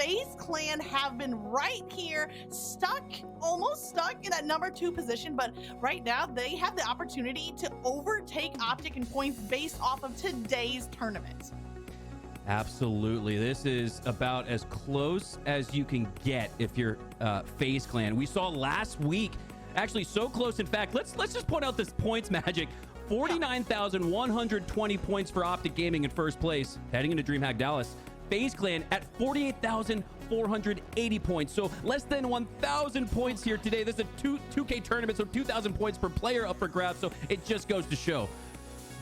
FaZe Clan have been right here, almost stuck in that number 2 position, but right now they have the opportunity to overtake Optic in points based off of today's tournament. Absolutely. This is about as close as you can get if you're FaZe Clan. We saw last week, actually so close. In fact, let's just point out this points magic. 49,120 points for Optic Gaming in first place, heading into DreamHack Dallas. FaZe Clan at 48,480 points. So less than 1,000 points here today. This is a 2K tournament, so 2,000 points per player up for grabs. So it just goes to show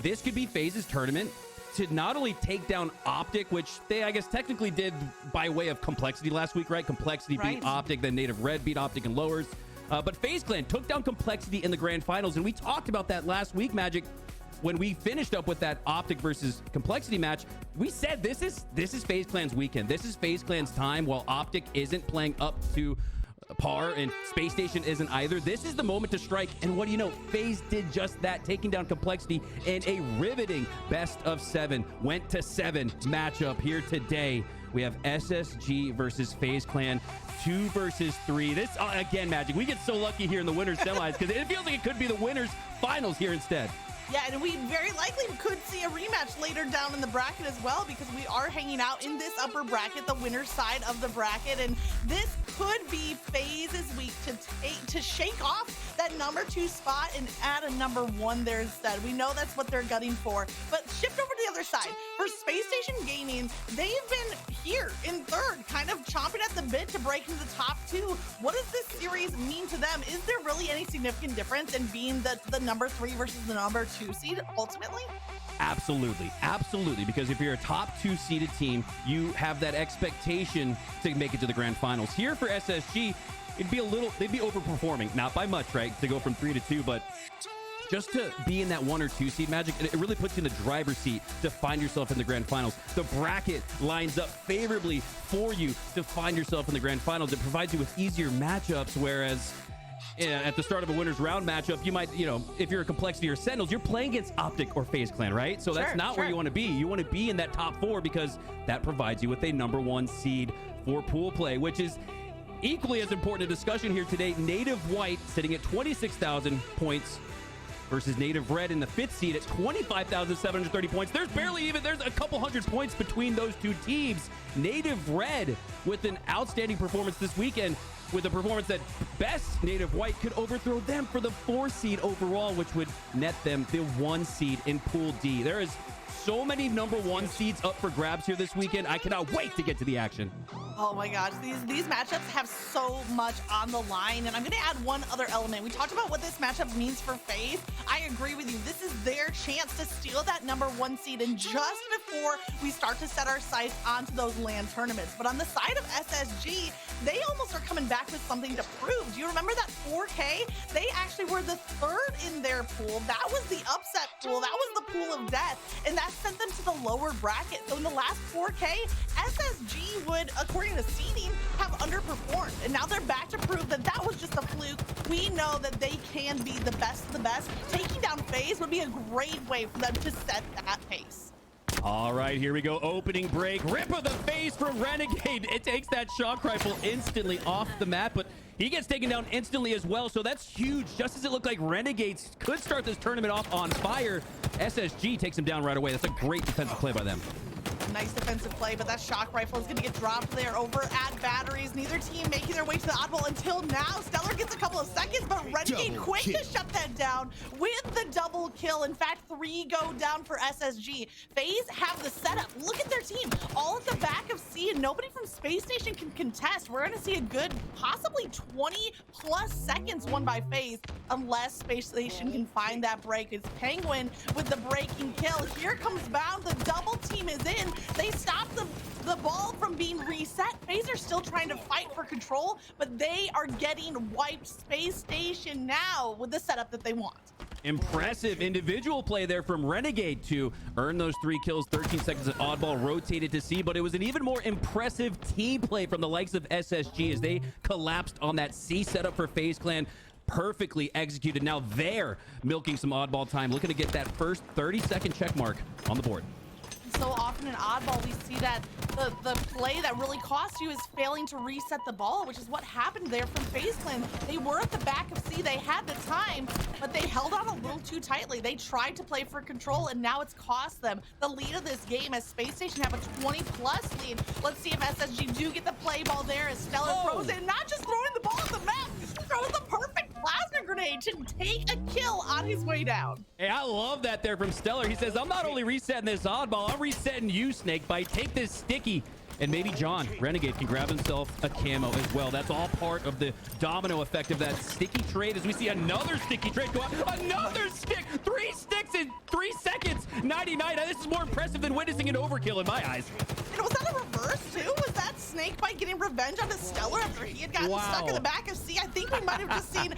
this could be FaZe's tournament to not only take down Optic, which they, I guess, technically did by way of Complexity last week, right? Complexity beat Optic, then Native Red beat Optic in lowers. But FaZe Clan took down Complexity in the grand finals, and we talked about that last week, Magic. When we finished up with that Optic versus Complexity match, we said this is FaZe Clan's weekend. This is FaZe Clan's time. While Optic isn't playing up to par and Spacestation isn't either, this is the moment to strike. And what do you know? FaZe did just that, taking down Complexity in a riveting best of 7. Went to 7 matchup here today. We have SSG versus FaZe Clan. 2 versus 3. This, again, Magic, we get so lucky here in the winners semis because it feels like it could be the winners finals here instead. Yeah, and we very likely could see a rematch later down in the bracket as well, because we are hanging out in this upper bracket, the winner's side of the bracket, and this could be FaZe's week to shake off that number 2 spot and add a number 1 there instead. We know that's what they're gunning for, but shift over to the other side. For Spacestation Gaming, they've been here in 3rd, kind of chomping at the bit to break into the top 2. What does this series mean to them? Is there really any significant difference in being the number 3 versus the number 2 seed ultimately? Absolutely, because if you're a top 2 seeded team, you have that expectation to make it to the grand finals. Here for SSG, they'd be overperforming, not by much, right, to go from 3 to 2, but just to be in that 1 or 2 seed, Magic, it really puts you in the driver's seat to find yourself in the grand finals. The bracket lines up favorably for you to find yourself in the grand finals. It provides you with easier matchups, whereas at the start of a winner's round matchup, you might, if you're a Complexity or Sentinels, you're playing against Optic or FaZe Clan, right? So that's not where you want to be. You want to be in that top 4 because that provides you with a number 1 seed for pool play, which is equally as important a discussion here today. Native White sitting at 26,000 points versus Native Red in the 5th seed at 25,730 points. There's a couple hundred points between those two teams. Native Red with an outstanding performance this weekend, with a performance that best Native White could overthrow them for the 4 seed overall, which would net them the 1 seed in Pool D. There is so many number 1 seeds up for grabs here this weekend. I cannot wait to get to the action. Oh my gosh, these matchups have so much on the line, and I'm gonna add one other element. We talked about what this matchup means for FaZe. I agree with you. This is their chance to steal that number 1 seed, and just before we start to set our sights onto those LAN tournaments. But on the side of SSG, they almost are coming back with something to prove. Do you remember that 4K? They actually were the 3rd in their pool. That was the upset pool. That was the pool of death, and that sent them to the lower bracket. So in the last 4K, SSG would, according to seeding, have underperformed, and now they're back to prove that that was just a fluke. We know that they can be the best of the best. Taking down FaZe would be a great way for them to set that pace. All right, here we go. Opening break. Rip of the face from Renegade. It takes that shock rifle instantly off the map, but he gets taken down instantly as well, so that's huge. Just as it looked like Renegades could start this tournament off on fire, SSG takes him down right away. That's a great defensive play by them. Nice defensive play, but that shock rifle is going to get dropped there over at Batteries. Neither team making their way to the oddball until now. Stellar gets a couple of seconds, but Renegade quick to shut that down with the double kill. In fact, 3 go down for SSG. FaZe have the setup. Look at their team, all at the back of C, and nobody from Spacestation can contest. We're going to see a good, possibly 20+ seconds won by FaZe, unless Spacestation can find that break. It's Penguin with the breaking kill. Here comes Bound. The double team is in. They stopped the ball from being reset. FaZe are still trying to fight for control, but they are getting wiped. Spacestation now with the setup that they want. Impressive individual play there from Renegade to earn those 3 kills. 13 seconds of oddball rotated to C, but it was an even more impressive team play from the likes of SSG as they collapsed on that C setup for FaZe Clan. Perfectly executed. Now they're milking some oddball time, looking to get that first 30-second check mark on the board. So often in oddball, we see that the play that really costs you is failing to reset the ball, which is what happened there from FaZe Clan. They were at the back of C, they had the time, but they held on a little too tightly. They tried to play for control, and now it's cost them the lead of this game as Spacestation have a 20+ lead. Let's see if SSG do get the play ball there as Stellar throws in, not just throwing the ball at the map, throws the perfect plasma grenade to take a kill on his way down. Hey, I love that there from Stellar. He says, I'm not only resetting this oddball, I'm resetting you, Snakebite. Take this sticky. And maybe John, Renegade, can grab himself a camo as well. That's all part of the domino effect of that sticky trade as we see another sticky trade go out. Another stick! 3 sticks in 3 seconds! 99. This is more impressive than witnessing an overkill in my eyes. And was that a reverse too? Was that Snakebite getting revenge on his Stellar after he had gotten stuck in the back of C? I think we might have just seen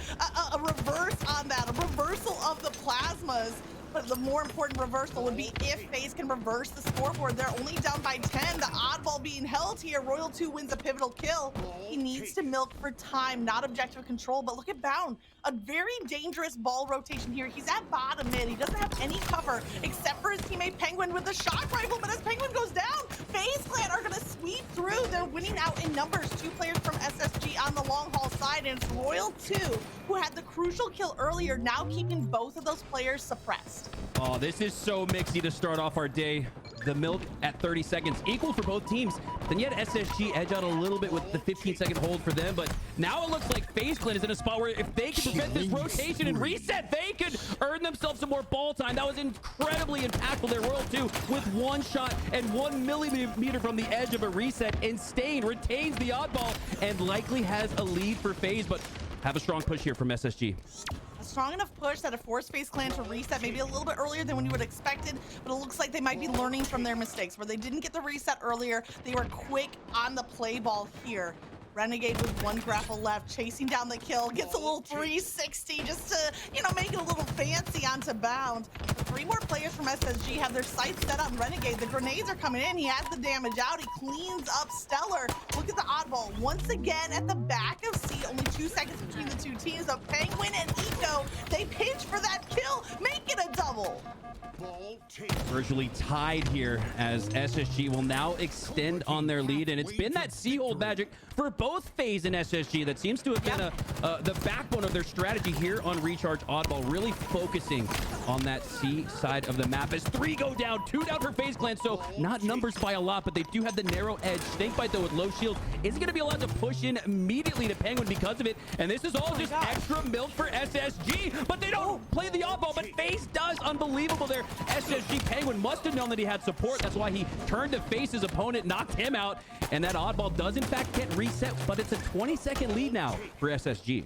a reverse on that, a reversal of the plasmas. But the more important reversal would be if FaZe can reverse the scoreboard. They're only down by 10. The oddball being held here. Royal 2 wins a pivotal kill. He needs to milk for time, not objective control. But look at Bound. A very dangerous ball rotation here. He's at bottom mid. He doesn't have any cover except for his teammate Penguin with the shock rifle. But as Penguin goes down, FaZe Clan are going to sweep through. They're winning out in numbers. 2 players from SSG on the long haul side. And it's Royal 2 who had the crucial kill earlier, now keeping both of those players suppressed. Oh, this is so mixy to start off our day. The milk at 30 seconds, equal for both teams. Then yet SSG edge out a little bit with the 15-second hold for them. But now it looks like FaZe Clan is in a spot where if they can prevent this rotation and reset, they could earn themselves some more ball time. That was incredibly impactful there. Royal 2 with 1 shot and 1 millimeter from the edge of a reset. And Stain retains the oddball and likely has a lead for FaZe, but have a strong push here from SSG. A strong enough push that it forced FaZe Clan to reset maybe a little bit earlier than when you would have expected, but it looks like they might be learning from their mistakes where they didn't get the reset earlier. They were quick on the play ball here. Renegade with 1 grapple left, chasing down the kill, gets a little 360 just to, you know, make it a little fancy onto Bound. But 3 more players from SSG have their sights set on Renegade. The grenades are coming in. He has the damage out. He cleans up Stellar. Look at the oddball. Once again at the back of C, only 2 seconds between the 2 teams. So Penguin and Eco, they pinch for that kill, make it a double. Virtually tied here as SSG will now extend on their lead, and it's been that C-hold magic for both FaZe and SSG that seems to have been the backbone of their strategy here on Recharge Oddball, really focusing on that C side of the map as 3 go down, 2 down for FaZe Clan, so not numbers by a lot, but they do have the narrow edge. Snakebite though with low shield isn't going to be allowed to push in immediately to Penguin because of it, and this is all just extra milk for SSG, but they don't play the oddball, but FaZe does. Unbelievable there. SSG Penguin must have known that he had support. That's why he turned to face his opponent, knocked him out, and that oddball does in fact get reset, but it's a 20-second lead now for SSG.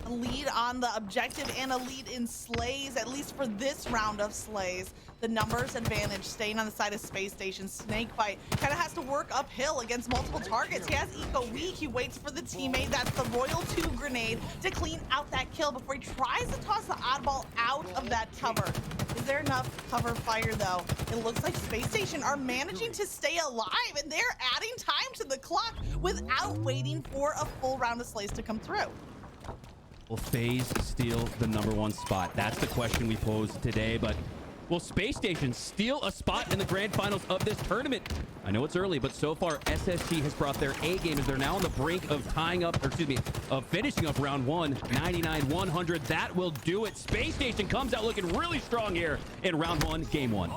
A lead on the objective and a lead in slays, at least for this round of slays. The numbers advantage staying on the side of Spacestation. Snakebite kind of has to work uphill against multiple targets. He has Eco weak. He waits for the teammate. That's the Royal 2 grenade to clean out that kill before he tries to toss the oddball out of that cover. Is there enough cover fire though? It looks like Spacestation are managing to stay alive, and they're adding time to the clock without waiting for a full round of slays to come through. Will FaZe steal the #1 spot? That's the question we posed today, but will Spacestation steal a spot in the grand finals of this tournament? I know it's early, but so far SSG has brought their A game as they're now on the brink of of finishing up round 1, 99-100. That will do it. Spacestation comes out looking really strong here in round 1, game 1.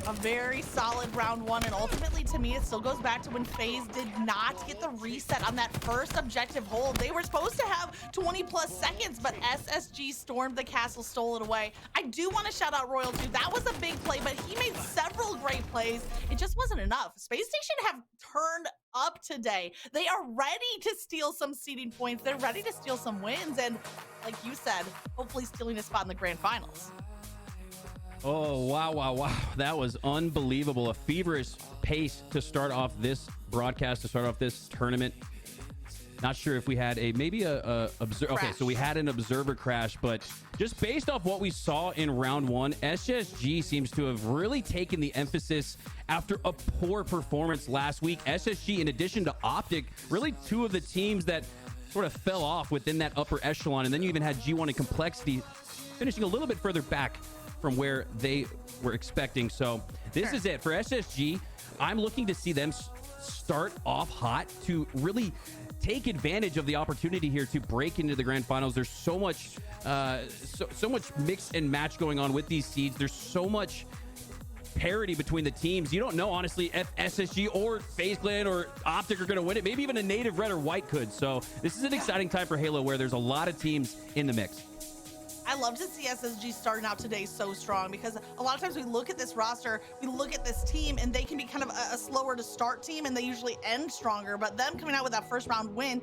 A very solid round 1, and ultimately to me it still goes back to when FaZe did not get the reset on that first objective hold. They were supposed to have 20+ seconds, but SSG stormed the castle, stole it away. I do want to shout out Royal 2. That was a big play, but he made several great plays. It just wasn't enough. Spacestation have turned up today. They are ready to steal some seeding points. They're ready to steal some wins, and like you said, hopefully stealing a spot in the grand finals. Oh, wow. That was unbelievable. A feverish pace to start off this broadcast, to start off this tournament. Not sure if we had okay, so we had an observer crash, but just based off what we saw in round 1, SSG seems to have really taken the emphasis after a poor performance last week. SSG, in addition to Optic, really 2 of the teams that sort of fell off within that upper echelon, and then you even had G1 and Complexity finishing a little bit further back from where they were expecting. So this is it for SSG. I'm looking to see them start off hot to really take advantage of the opportunity here to break into the grand finals. There's so much so much mix and match going on with these seeds. There's so much parity between the teams. You don't know, honestly, if SSG or FaZe Clan or Optic are going to win it. Maybe even a native red or white could. So this is an exciting time for Halo where there's a lot of teams in the mix. I love to see SSG starting out today so strong, because a lot of times we look at this roster, we look at this team, and they can be kind of a slower to start team, and they usually end stronger. But them coming out with that first round win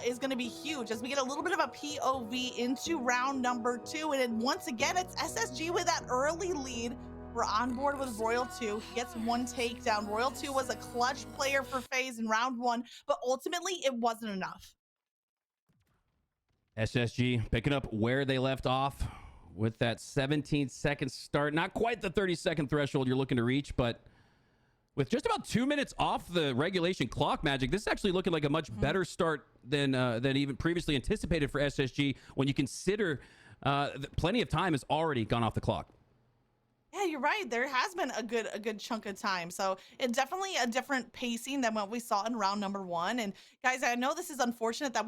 is going to be huge as we get a little bit of a POV into round number 2. And then once again, it's SSG with that early lead. We're on board with Royal 2. He gets one takedown. Royal 2 was a clutch player for FaZe in round 1, but ultimately it wasn't enough. SSG picking up where they left off with that 17-second start. Not quite the 30-second threshold you're looking to reach, but with just about 2 minutes off the regulation clock, Magic, this is actually looking like a much better start than even previously anticipated for SSG when you consider that plenty of time has already gone off the clock. Yeah, you're right. There has been a good chunk of time. So it's definitely a different pacing than what we saw in round number 1. And guys, I know this is unfortunate that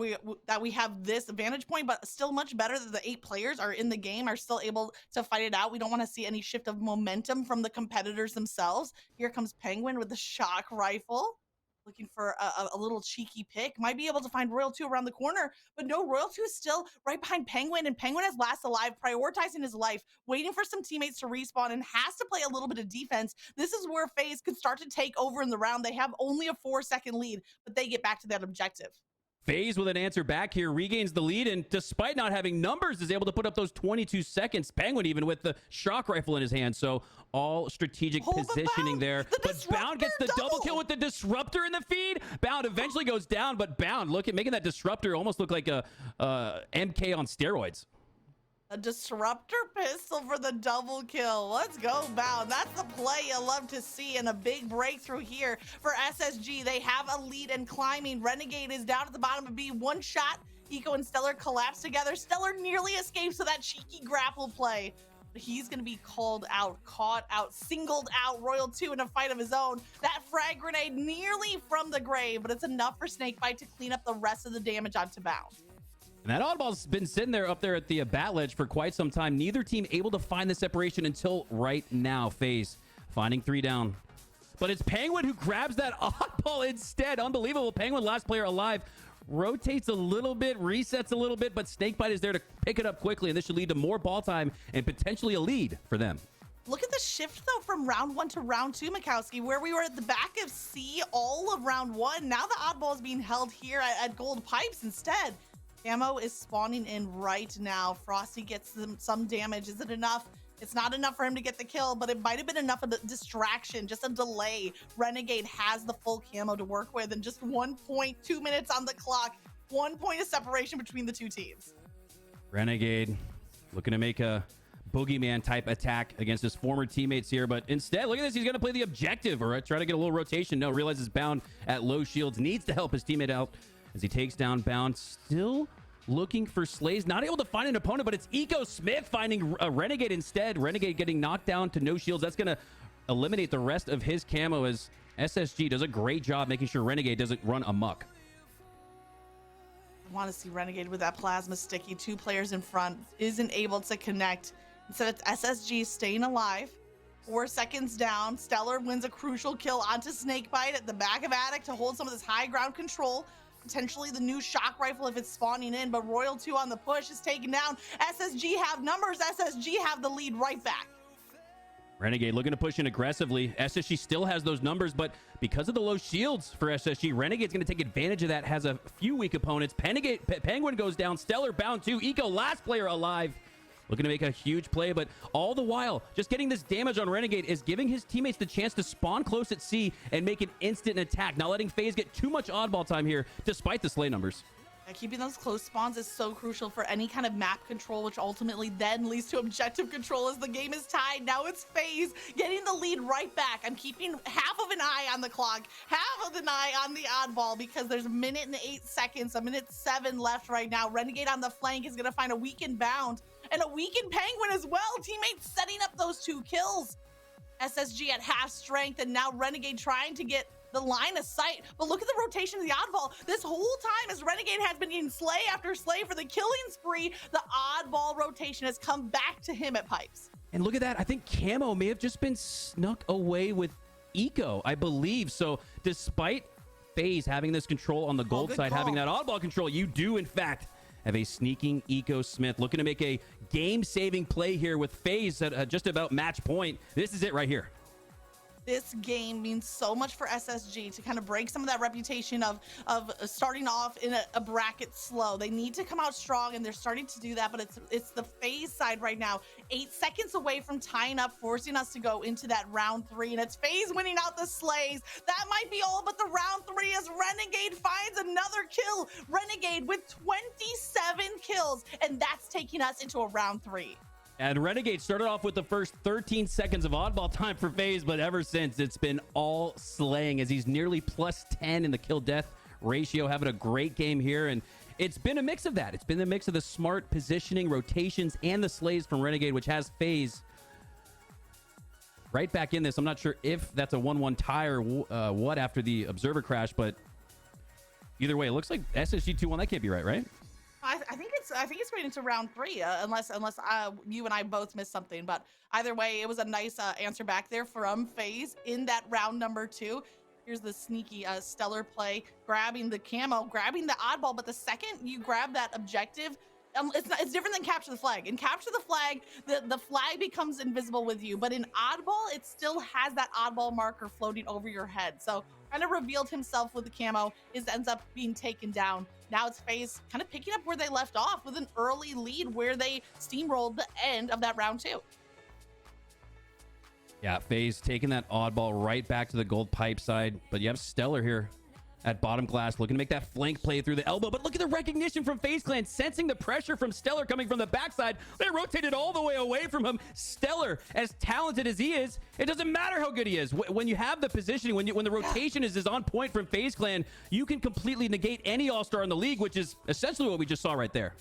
we have this vantage point, but still much better that the 8 players are in the game, are still able to fight it out. We don't want to see any shift of momentum from the competitors themselves. Here comes Penguin with the shock rifle, looking for a little cheeky pick. Might be able to find Royal 2 around the corner, but no, Royal 2 is still right behind Penguin, and Penguin has last alive, prioritizing his life, waiting for some teammates to respawn, and has to play a little bit of defense. This is where FaZe could start to take over in the round. They have only a 4-second lead, but they get back to that objective. FaZe with an answer back here regains the lead, and despite not having numbers is able to put up those 22 seconds. Penguin even with the shock rifle in his hand. So all strategic positioning there. But Bound gets the double kill with the disruptor in the feed. Bound eventually goes down, but Bound, look at making that disruptor almost look like a MK on steroids. A disruptor pistol for the double kill. Let's go, Bound. That's the play you love to see, and a big breakthrough here for SSG. They have a lead and climbing. Renegade is down at the bottom of B. One shot. Eco and Stellar collapse together. Stellar nearly escapes with that cheeky grapple play. But he's going to be called out, caught out, singled out. Royal 2 in a fight of his own. That frag grenade nearly from the grave, but it's enough for Snakebite to clean up the rest of the damage onto Bound. And that oddball's been sitting there up there at the bat ledge for quite some time. Neither team able to find the separation until right now. FaZe finding 3 down. But it's Penguin who grabs that oddball instead. Unbelievable. Penguin, last player alive, rotates a little bit, resets a little bit, but Snakebite is there to pick it up quickly, and this should lead to more ball time and potentially a lead for them. Look at the shift, though, from round 1 to round 2, Mikowski, where we were at the back of C all of round 1. Now the oddball is being held here at Gold Pipes instead. Ammo is spawning in right now. Frosty gets some damage. Is it enough? It's not enough for him to get the kill, but it might have been enough of a distraction, just a delay. Renegade has the full camo to work with, and just 1.2 minutes on the clock. 1 point of separation between the 2 teams. Renegade looking to make a boogeyman type attack against his former teammates here, but instead, look at this. He's going to play the objective, or try to get a little rotation. No, realizes Bound at low shields, needs to help his teammate out as he takes down Bound. Still looking for Slays, not able to find an opponent, but it's Eco Smith finding a Renegade instead. Renegade getting knocked down to no shields. That's going to eliminate the rest of his camo as SSG does a great job making sure Renegade doesn't run amok. I want to see Renegade with that plasma sticky. 2 players in front, isn't able to connect. Instead, it's SSG staying alive. 4 seconds down. Stellar wins a crucial kill onto Snakebite at the back of Attic to hold some of this high ground control. Potentially the new shock rifle if it's spawning in, but Royal 2 on the push is taken down. SSG have numbers. SSG have the lead right back. Renegade looking to push in aggressively. SSG still has those numbers, but because of the low shields for SSG, Renegade's going to take advantage of that. Has a few weak opponents. Penguin goes down. Stellar Bound 2. Eco, last player alive. Looking to make a huge play, but all the while, just getting this damage on Renegade is giving his teammates the chance to spawn close at C and make an instant attack. Not letting FaZe get too much oddball time here, despite the slay numbers. Keeping those close spawns is so crucial for any kind of map control, which ultimately then leads to objective control as the game is tied. Now it's FaZe getting the lead right back. I'm keeping half of an eye on the clock, half of an eye on the oddball, because there's 1 minute and 8 seconds, 1:07 left right now. Renegade on the flank is going to find a weakened Bound and a weakened Penguin as well. Teammates setting up those 2 kills. SSG at half strength, and now Renegade trying to get the line of sight. But look at the rotation of the oddball. This whole time, as Renegade has been getting slay after slay for the killing spree, the oddball rotation has come back to him at Pipes. And look at that. I think Camo may have just been snuck away with Eco, I believe. So despite FaZe having this control on the gold side, having that oddball control, you do, in fact, have a sneaking Eco Smith looking to make a game-saving play here with FaZe at just about match point. This is it right here. This game means so much for SSG to kind of break some of that reputation of starting off in a bracket slow. They need to come out strong, and they're starting to do that, but it's the FaZe side right now. 8 seconds away from tying up, forcing us to go into that round 3, and it's FaZe winning out the slays. That might be all, but the round 3 as Renegade finds another kill. Renegade with 27 kills, and that's taking us into a round 3. And Renegade started off with the first 13 seconds of oddball time for FaZe, but ever since, it's been all slaying as he's nearly plus 10 in the kill-death ratio, having a great game here. And it's been a mix of that. It's been the mix of the smart positioning, rotations, and the slays from Renegade, which has FaZe right back in this. I'm not sure if that's a 1-1 tie or what after the observer crash, but either way, it looks like SSG 2-1. That can't be right? I think it's going into round 3, unless you and I both missed something. But either way, it was a nice answer back there from FaZe in that round number 2. Here's the sneaky Stellar play, grabbing the camo, grabbing the oddball. But the second you grab that objective, it's different than capture the flag. In capture the flag, the flag becomes invisible with you. But in oddball, it still has that oddball marker floating over your head. So kind of revealed himself with the camo, ends up being taken down. Now it's FaZe kind of picking up where they left off with an early lead where they steamrolled the end of that round 2. Yeah, FaZe taking that oddball right back to the gold pipe side. But you have Stellar here at bottom glass, looking to make that flank play through the elbow. But look at the recognition from FaZe Clan, sensing the pressure from Stellar coming from the backside. They rotated all the way away from him. Stellar, as talented as he is, it doesn't matter how good he is. When you have the positioning, when the rotation is on point from FaZe Clan, you can completely negate any all-star in the league, which is essentially what we just saw right there.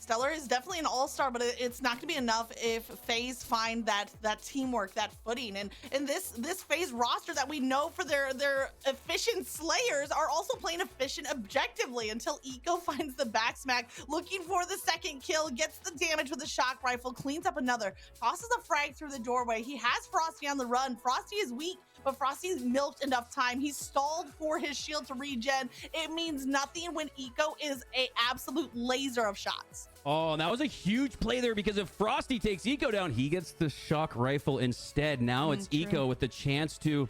Stellar is definitely an all-star, but it's not going to be enough if FaZe find that teamwork, that footing. And this FaZe roster that we know for their efficient slayers are also playing efficient objectively until Eco finds the back smack, looking for the second kill, gets the damage with the shock rifle, cleans up another, tosses a frag through the doorway. He has Frosty on the run. Frosty is weak, but Frosty's milked enough time. He's stalled for his shield to regen. It means nothing when Eco is an absolute laser of shots. Oh, and that was a huge play there, because if Frosty takes Eco down, he gets the shock rifle instead. Now it's Eco with the chance to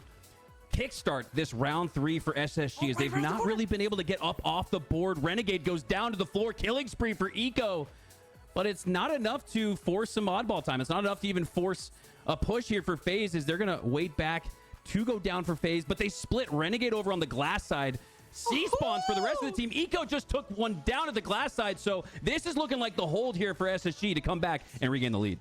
kickstart this round 3 for SSG, as they've not really been able to get up off the board. Renegade goes down to the floor, killing spree for Eco, but it's not enough to force some oddball time. It's not enough to even force a push here for FaZe, as they're going to wait back to go down for FaZe, but they split Renegade over on the glass side. C-spawns for the rest of the team. Eco just took one down at the glass side, so this is looking like the hold here for SSG to come back and regain the lead.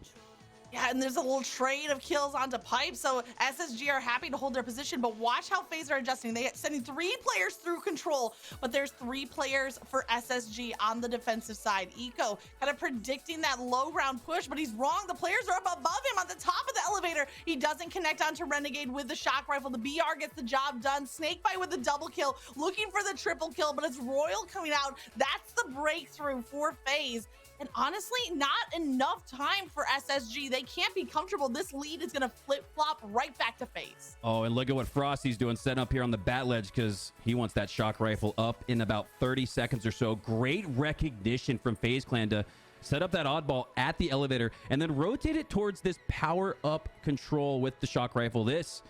Yeah, and there's a little trade of kills onto Pipe, so SSG are happy to hold their position, but watch how FaZe are adjusting. They're sending 3 players through control, but there's 3 players for SSG on the defensive side. Eco kind of predicting that low round push, but he's wrong. The players are up above him on the top of the elevator. He doesn't connect onto Renegade with the shock rifle. The BR gets the job done. Snakebite with the double kill, looking for the triple kill, but it's Royal coming out. That's the breakthrough for FaZe. And honestly, not enough time for SSG. They can't be comfortable. This lead is going to flip-flop right back to FaZe. Oh, and look at what Frosty's doing, setting up here on the bat ledge, because he wants that shock rifle up in about 30 seconds or so. Great recognition from FaZe Clan to set up that oddball at the elevator and then rotate it towards this power-up control with the shock rifle. This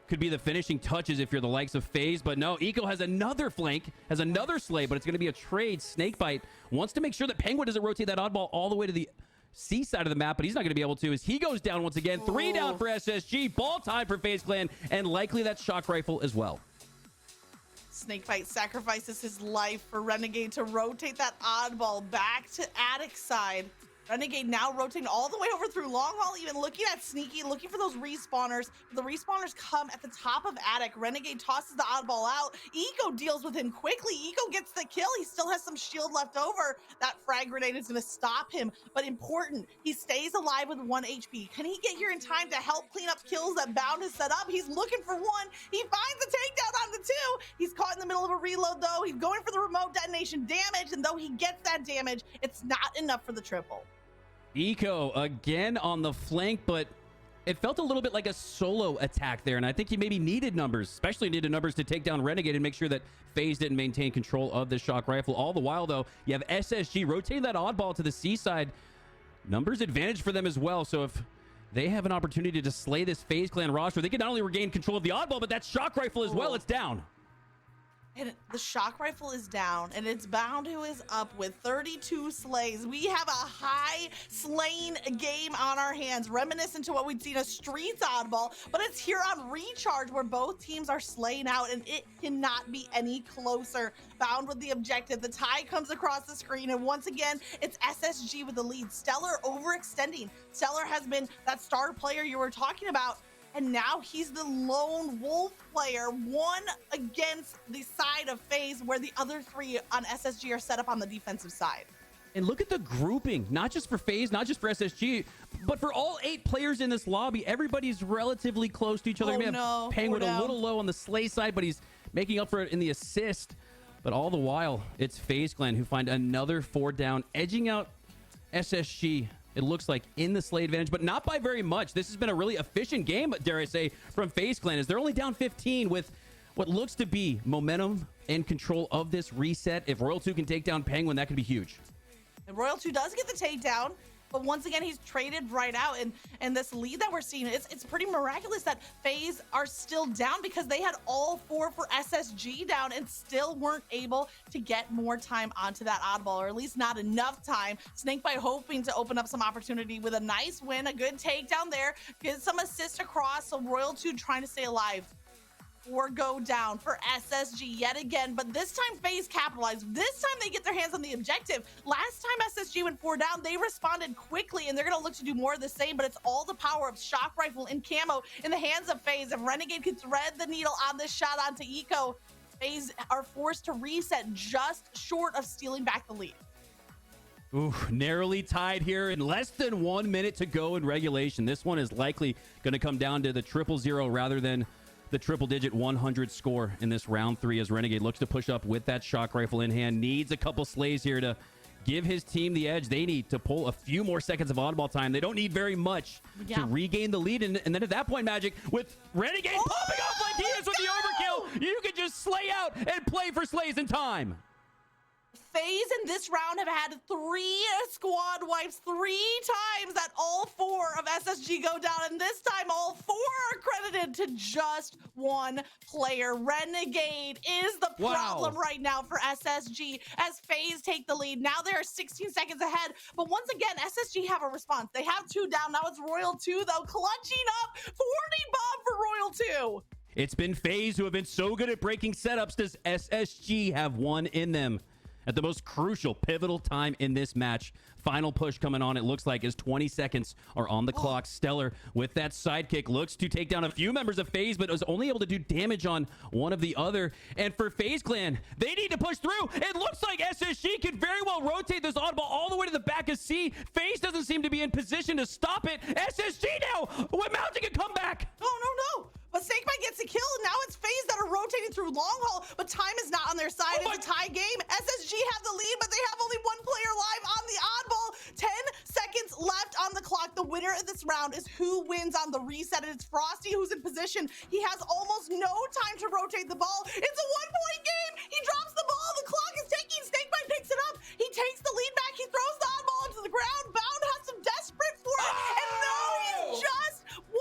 could be the finishing touches if you're the likes of FaZe, but no, Eco has another flank, has another slay, but it's going to be a trade. Snakebite wants to make sure that Penguin doesn't rotate that oddball all the way to the C side of the map, but he's not going to be able to, as he goes down once again. 3 down for SSG, ball time for FaZe Clan, and likely that shock rifle as well. Snakebite sacrifices his life for Renegade to rotate that oddball back to Attic side. Renegade now rotating all the way over through long haul, even looking at Sneaky, looking for those respawners. The respawners come at the top of Attic. Renegade tosses the oddball out. Eco deals with him quickly. Eco gets the kill. He still has some shield left over. That frag grenade is going to stop him, but important, he stays alive with 1 HP. Can he get here in time to help clean up kills that Bound has set up? He's looking for one. He finds the takedown on the 2. He's caught in the middle of a reload, though. He's going for the remote detonation damage, and though he gets that damage, it's not enough for the triple. Eco again on the flank, but it felt a little bit like a solo attack there, and I think he maybe needed numbers, especially needed numbers to take down Renegade and make sure that FaZe didn't maintain control of the shock rifle. All the while, though, you have SSG rotating that oddball to the C side. Numbers advantage for them as well, so if they have an opportunity to slay this FaZe clan roster, they can not only regain control of the oddball, but that shock rifle as well. It's down. And the shock rifle is down, and it's Bound who is up with 32 slays. We have a high slaying game on our hands, reminiscent to what we'd seen a Streets oddball, but it's here on Recharge where both teams are slaying out, and it cannot be any closer. Bound with the objective. The tie comes across the screen, and once again, it's SSG with the lead. Stellar overextending. Stellar has been that star player you were talking about, and now he's the lone wolf player, one against the side of FaZe, where the other 3 on SSG are set up on the defensive side. And look at the grouping, not just for FaZe, not just for SSG, but for all 8 players in this lobby. Everybody's relatively close to each other. We have Penguin a little low on the slay side, but he's making up for it in the assist. But all the while, it's FaZe Clan who find another 4 down, edging out SSG. It looks like in the slay advantage, but not by very much. This has been a really efficient game, dare I say, from FaZe Clan, as they're only down 15 with what looks to be momentum and control of this reset. If Royal 2 can take down Penguin, that could be huge. And Royal 2 does get the takedown, but once again, he's traded right out. And this lead that we're seeing, it's pretty miraculous that FaZe are still down, because they had all 4 for SSG down and still weren't able to get more time onto that oddball, or at least not enough time. Snakebite hoping to open up some opportunity with a nice win, a good takedown there, get some assist across. So Royal 2 trying to stay alive. 4 go down for SSG yet again, but this time FaZe capitalized. This time they get their hands on the objective. Last time SSG went 4 down, they responded quickly, and they're going to look to do more of the same, but it's all the power of shock rifle and camo in the hands of FaZe. If Renegade can thread the needle on this shot onto Eco, FaZe are forced to reset, just short of stealing back the lead. Ooh, narrowly tied here in less than 1 minute to go in regulation. This one is likely going to come down to the 0-0 rather than the triple-digit 100 score in this round 3, as Renegade looks to push up with that shock rifle in hand. Needs a couple slays here to give his team the edge. They need to pull a few more seconds of oddball time. They don't need very much to regain the lead. And then at that point, Magic, with Renegade popping off like he is with the overkill, you can just slay out and play for slays in time. FaZe in this round have had 3 squad wipes, 3 times that all 4 of SSG go down, and this time all 4 are credited to just 1 player. Renegade is the problem right now for SSG as FaZe take the lead. Now they're 16 seconds ahead, but once again, SSG have a response. They have 2 down. Now it's Royal 2, though, clutching up 40 bomb for Royal 2. It's been FaZe who have been so good at breaking setups. Does SSG have one in them? At the most crucial, pivotal time in this match. Final push coming on, it looks like, as 20 seconds are on the clock. Stellar, with that sidekick, looks to take down a few members of FaZe, but was only able to do damage on one of the other. And for FaZe Clan, they need to push through. It looks like SSG could very well rotate this oddball all the way to the back of C. FaZe doesn't seem to be in position to stop it. SSG now, we're mounting a comeback. No. But Snakebite gets a kill, and now it's FaZe that are rotating through long haul, but time is not on their side. It's a tie game. SSG have the lead, but they have only 1 player live on the oddball. 10 seconds left on the clock. The winner of this round is who wins on the reset, and it's Frosty who's in position. He has almost no time to rotate the ball. It's a 1-point game. He drops the ball. The clock is ticking. Snakebite picks it up. He takes the lead back. He throws the oddball into the ground. Bound has some desperate for it, and now he's just 1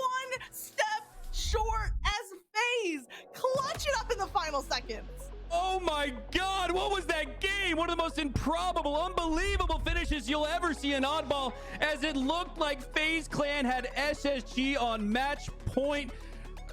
step short as FaZe clutch it up in the final seconds. Oh my God, what was that game? One of the most improbable, unbelievable finishes you'll ever see in oddball, as it looked like FaZe Clan had SSG on match point.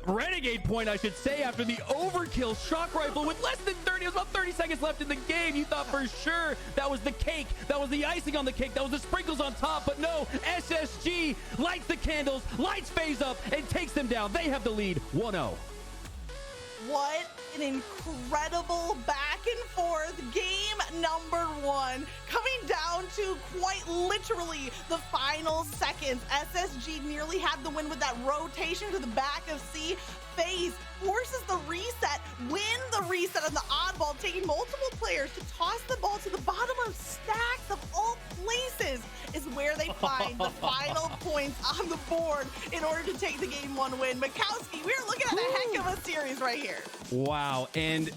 Renegade point, I should say, after the overkill shock rifle with less than 30. It was about 30 seconds left in the game. You thought for sure that was the cake. That was the icing on the cake. That was the sprinkles on top. But no, SSG lights the candles, lights FaZe up, and takes them down. They have the lead, 1-0. What an incredible back and forth game number one, coming down to quite literally the final seconds. SSG nearly had the win with that rotation to the back of C. FaZe forces the reset, win the reset on the oddball, taking multiple players to toss the ball to the bottom of stacks of all places is where they find the final points on the board in order to take the game one win. Mikowski, we're looking at a heck of a series right here. Wow, and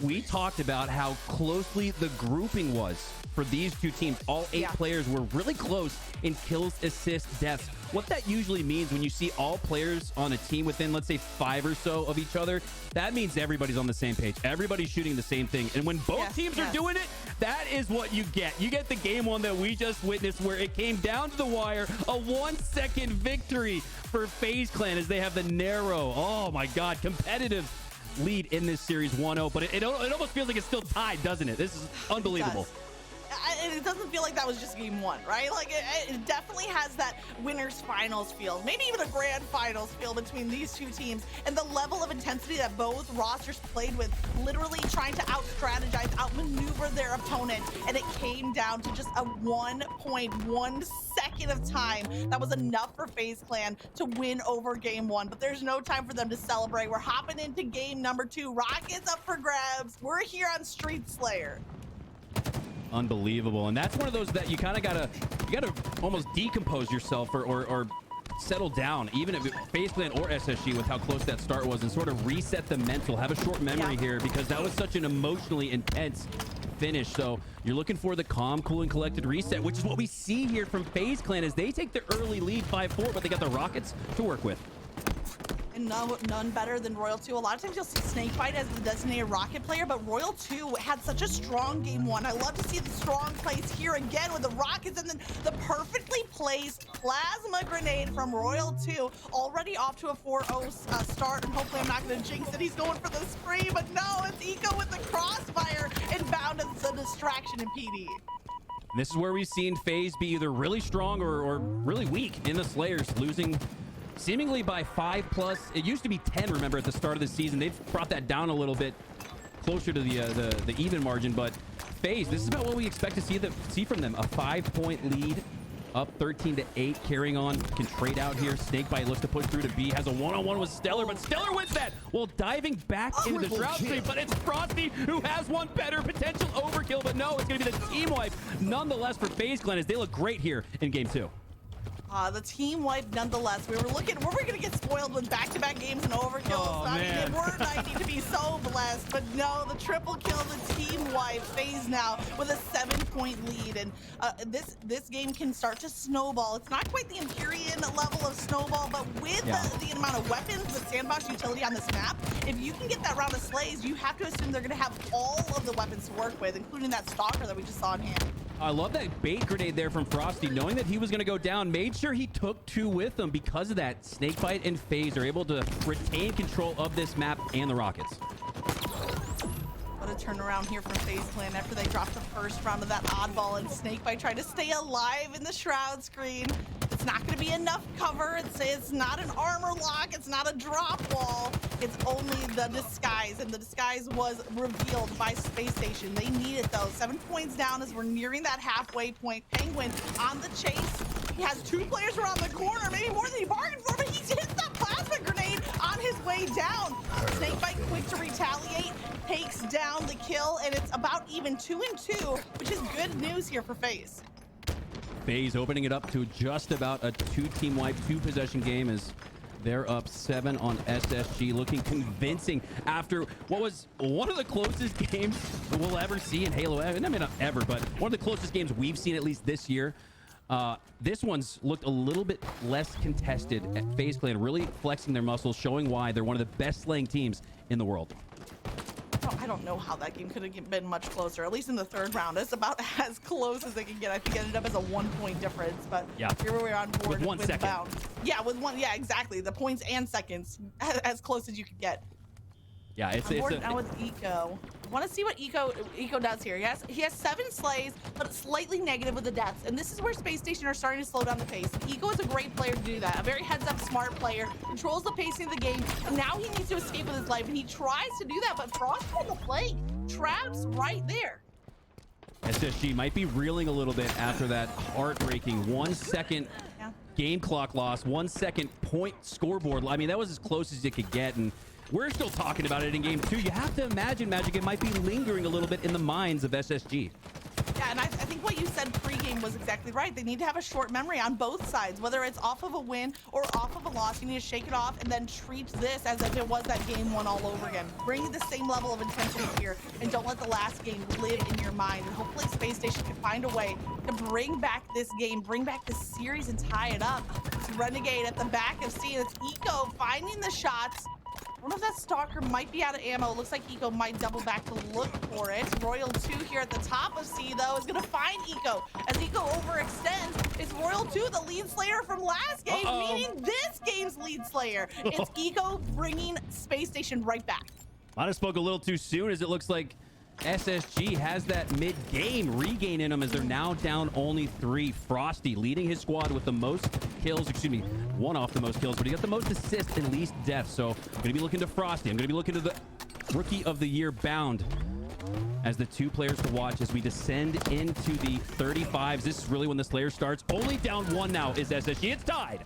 we talked about how closely the grouping was for these two teams. All 8 players were really close in kills, assists, deaths. What that usually means when you see all players on a team within, let's say, 5 or so of each other, that means everybody's on the same page. Everybody's shooting the same thing. And when both teams are doing it, that is what you get. You get the game one that we just witnessed where it came down to the wire. A 1-second victory for FaZe Clan as they have the narrow, oh my God, competitive lead in this series 1-0. But it almost feels like it's still tied, doesn't it? This is unbelievable. It doesn't feel like that was just game one, right? Like it definitely has that winners finals feel, maybe even a grand finals feel between these two teams, and the level of intensity that both rosters played with, literally trying to out-strategize, outmaneuver their opponent, and it came down to just a 1.1 second of time. That was enough for FaZe Clan to win over game one, but there's no time for them to celebrate. We're hopping into game number 2. Rockets up for grabs. We're here on Street Slayer. Unbelievable. And that's one of those that you kind of gotta almost decompose yourself or settle down, even if FaZe Clan or SSG, with how close that start was, and sort of reset the mental, have a short memory here, because that was such an emotionally intense finish. So you're looking for the calm, cool, and collected reset, which is what we see here from FaZe Clan as they take the early lead 5-4, but they got the Rockets to work with. And none better than Royal 2. A lot of times you'll see Snakebite as the designated Rocket player, but Royal 2 had such a strong game one. I love to see the strong plays here again with the Rockets, and then the perfectly placed plasma grenade from Royal 2, already off to a 4-0 start, and hopefully I'm not going to jinx it. He's going for the spree, but no, it's Eco with the crossfire, and bound as a distraction in PD. This is where we've seen FaZe be either really strong or really weak in the Slayers, losing seemingly by 5+. It used to be 10, remember, at the start of the season. They've brought that down a little bit closer to the even margin. But FaZe, this is about what we expect to see from them. A 5-point lead, up 13-8, carrying on. Can trade out here. Snakebite looks to push through to B. Has a one-on-one with Stellar, but Stellar wins that while diving back into the Shroud Stream. But it's Frosty who has one better potential overkill. But no, it's going to be the team wipe nonetheless for FaZe Clan as they look great here in game 2. The team wipe nonetheless. We were going to get spoiled with back-to-back games and overkills. Oh, I mean, man. it were 90 to be so blessed, but no, the triple kill, the team wipe. FaZe now with a 7-point lead, and this game can start to snowball. It's not quite the Empyrean level of snowball, but with the amount of weapons, the sandbox utility on this map, if you can get that round of slays, you have to assume they're going to have all of the weapons to work with, including that stalker that we just saw in hand. I love that bait grenade there from Frosty, knowing that he was going to go down, made sure he took 2 with him. Because of that, Snakebite and FaZe are able to retain control of this map and the Rockets. What a turnaround here from FaZe Clan after they dropped the first round of that oddball, and Snakebite tried to stay alive in the Shroud screen. It's not going to be enough cover. It's not an armor lock. It's not a drop wall. It's only the disguise, and the disguise was revealed by Spacestation. They need it, though. 7 points down as we're nearing that halfway point. Penguin on the chase. He has 2 players around the corner, maybe more than he bargained for, but he hits that plasma grenade on his way down. Snakebite quick to retaliate, takes down the kill, and it's about even 2-2, which is good news here for FaZe. FaZe opening it up to just about a 2-team wipe, 2-possession game as they're up 7 on SSG, looking convincing after what was one of the closest games we'll ever see in Halo. I mean, not ever, but one of the closest games we've seen at least this year. This one's looked a little bit less contested at FaZe Clan, really flexing their muscles, showing why they're one of the best slaying teams in the world. I don't know how that game could have been much closer. At least in the third round, it's about as close as they can get. I think it ended up as a 1-point difference, but yeah, here we are on board with 1 second. Bound. Yeah, with one. Yeah, exactly. The points and seconds, as close as you could get. Yeah, it's now with Eco. I want to see what Eco does here. He has 7 slays, but slightly negative with the deaths. And this is where Spacestation are starting to slow down the pace. Eco is a great player to do that. A very heads-up, smart player, controls the pacing of the game. And now he needs to escape with his life, and he tries to do that. But Frost on the flank, traps right there. SSG might be reeling a little bit after that heartbreaking 1 second game clock loss, 1 second point scoreboard. I mean, that was as close as it could get, and we're still talking about it in game 2. You have to imagine, Magic, it might be lingering a little bit in the minds of SSG. Yeah, and I think what you said pregame was exactly right. They need to have a short memory on both sides, whether it's off of a win or off of a loss. You need to shake it off and then treat this as if it was that game 1 all over again. Bring the same level of intensity here, and don't let the last game live in your mind. And hopefully Space Station can find a way to bring back this game, bring back this series, and tie it up. It's Renegade at the back of C. It's Eco finding the shots. I don't know if that Stalker might be out of ammo. It looks like Eco might double back to look for it. Royal 2 here at the top of C, though, is going to find Eco. As Eco overextends, it's Royal 2, the lead slayer from last game, meaning this game's lead slayer. It's Eco bringing Space Station right back. Might have spoke a little too soon, as it looks like SSG has that mid-game regain in them, as they're now down only 3. Frosty leading his squad with the most kills, excuse me, 1 off the most kills, but he got the most assists and least deaths. So I'm going to be looking to Frosty. I'm going to be looking to the Rookie of the Year Bound as the 2 players to watch as we descend into the 35s. This is really when the Slayer starts. Only down 1 now is SSG. It's tied.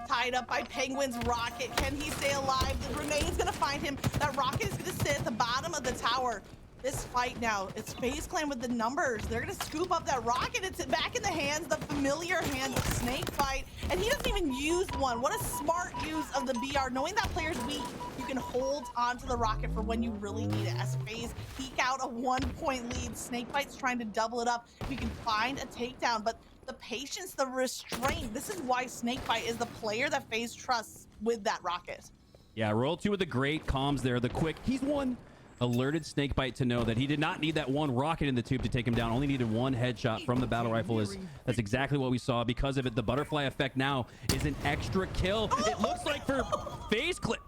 Tied up by Penguin's Rocket. Can he stay alive? The Renee's going to find him. That Rocket is going to sit at the bottom of the tower. This fight now, it's FaZe Clan with the numbers. They're gonna scoop up that Rocket. It's back in the hands, the familiar hands of Snakebite, and he doesn't even use one. What a smart use of the BR. Knowing that player's weak, you can hold onto the Rocket for when you really need it. As FaZe eke out a 1-point lead, Snakebite's trying to double it up. We can find a takedown, but the patience, the restraint, this is why Snakebite is the player that FaZe trusts with that Rocket. Yeah, Royal 2 with the great comms there, the quick, he's one. Alerted Snakebite to know that he did not need that 1 rocket in the tube to take him down. Only needed 1 headshot from the battle rifle. That's exactly what we saw. Because of it, the butterfly effect now is an extra kill. It looks like for FaZe Clan,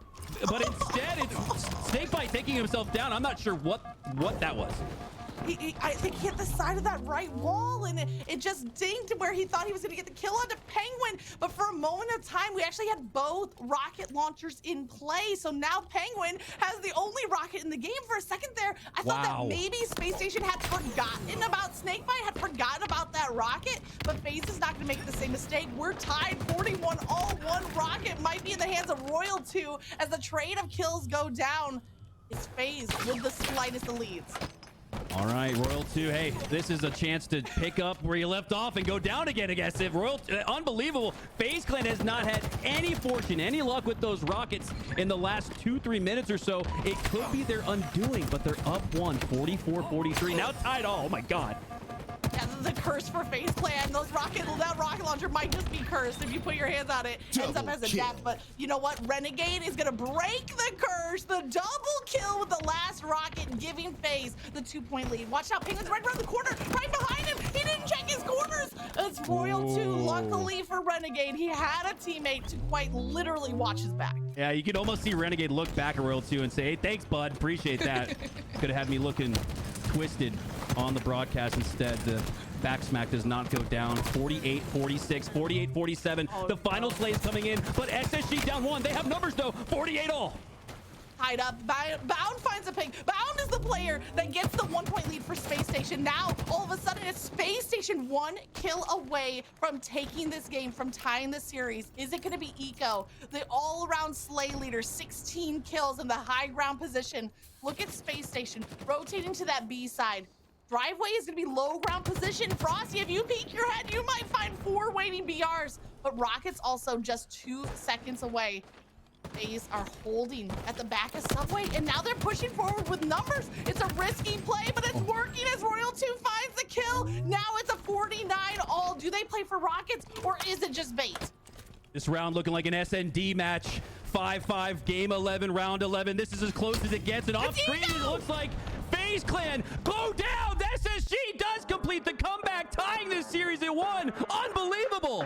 but instead it's Snakebite taking himself down. I'm not sure what that was. I think he hit the side of that right wall, and it just dinged where he thought he was going to get the kill onto Penguin. But for a moment of time, we actually had both rocket launchers in play. So now Penguin has the only rocket in the game. For a second there, I thought that maybe Space Station had forgotten about Snakebite, had forgotten about that rocket. But FaZe is not going to make the same mistake. We're tied 41 all. 1 rocket might be in the hands of Royal 2 as the trade of kills go down. It's FaZe with the slightest of leads. All right, Royal 2, hey, this is a chance to pick up where you left off and go down again, I guess. If Royal, unbelievable. FaZe Clan has not had any fortune, any luck with those rockets in the last 2-3 minutes or so. It could be their undoing, but they're up 1, 44-43. Now tied all. Oh my God. Yeah, this is a curse for FaZe Clan. That rocket launcher might just be cursed. If you put your hands on it, ends up as a death. But you know what? Renegade is gonna break the curse. The double kill with the last rocket, giving FaZe the 2-point lead. Watch out, Penguin's right around the corner, right behind him. He didn't check his corners. It's Royal 2. Luckily for Renegade, he had a teammate to quite literally watch his back. Yeah, you could almost see Renegade look back at Royal 2 and say, hey, thanks, bud. Appreciate that. Could have had me looking twisted on the broadcast. Instead, the back smack does not go down. 48-46, 48-47. The final play is coming in, but SSG down 1. They have numbers, though. 48 all. Tied up. Bound finds a ping. Bound is the player that gets the 1-point lead for Space Station. Now, all of a sudden, it's Space Station 1 kill away from taking this game, from tying the series. Is it going to be Eco, the all-around slay leader, 16 kills in the high ground position? Look at Space Station rotating to that B side. Driveway is going to be low ground position. Frosty, if you peek your head, you might find 4 waiting BRs. But Rocket's also just 2 seconds away. FaZe are holding at the back of Subway, and now they're pushing forward with numbers. It's a risky play, but it's working as Royal 2 finds the kill. Now it's a 49 all. Do they play for Rockets, or is it just bait? This round looking like an SND match. 5-5, game 11, round 11. This is as close as it gets. And off screen, it looks like FaZe Clan go down. The SSG does complete the comeback, tying this series at 1. Unbelievable.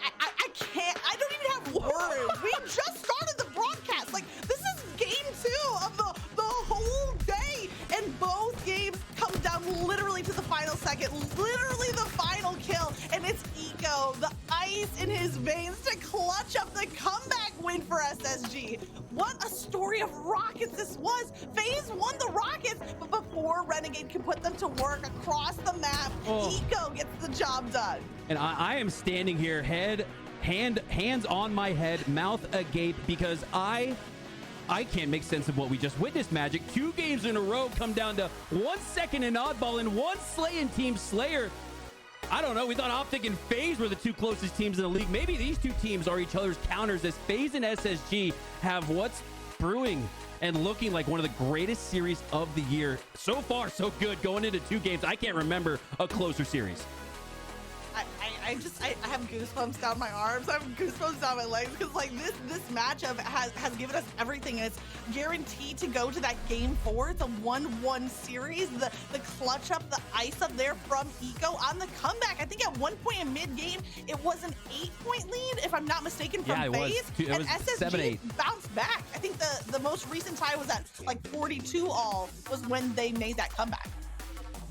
I can't. I don't even have words. We just started the broadcast. Like, this is game 2 of the whole day. And both games come down literally to the final second. Literally the final kill. And it's Eco, the ice in his veins, to clutch up the comeback win for SSG. What a story of Rockets this was. FaZe won the Rockets, but before Renegade can put them to work across the map, Eco gets the job done. And I am standing here, hands on my head, mouth agape, because I can't make sense of what we just witnessed, Magic. 2 games in a row come down to 1 second in Oddball and 1 Slay in Team Slayer. I don't know. We thought Optic and FaZe were the 2 closest teams in the league. Maybe these 2 teams are each other's counters, as FaZe and SSG have what's brewing and looking like one of the greatest series of the year. So far, so good. Going into 2 games, I can't remember a closer series. I have goosebumps down my arms. I have goosebumps down my legs, because like this matchup has given us everything, and it's guaranteed to go to that game 4. It's a 1-1 series. The clutch up, the ice up there from Eco on the comeback. I think at one point in mid game it was an 8-point lead, if I'm not mistaken, from FaZe. And SSG bounced back. I think the most recent tie was at like 42 all was when they made that comeback.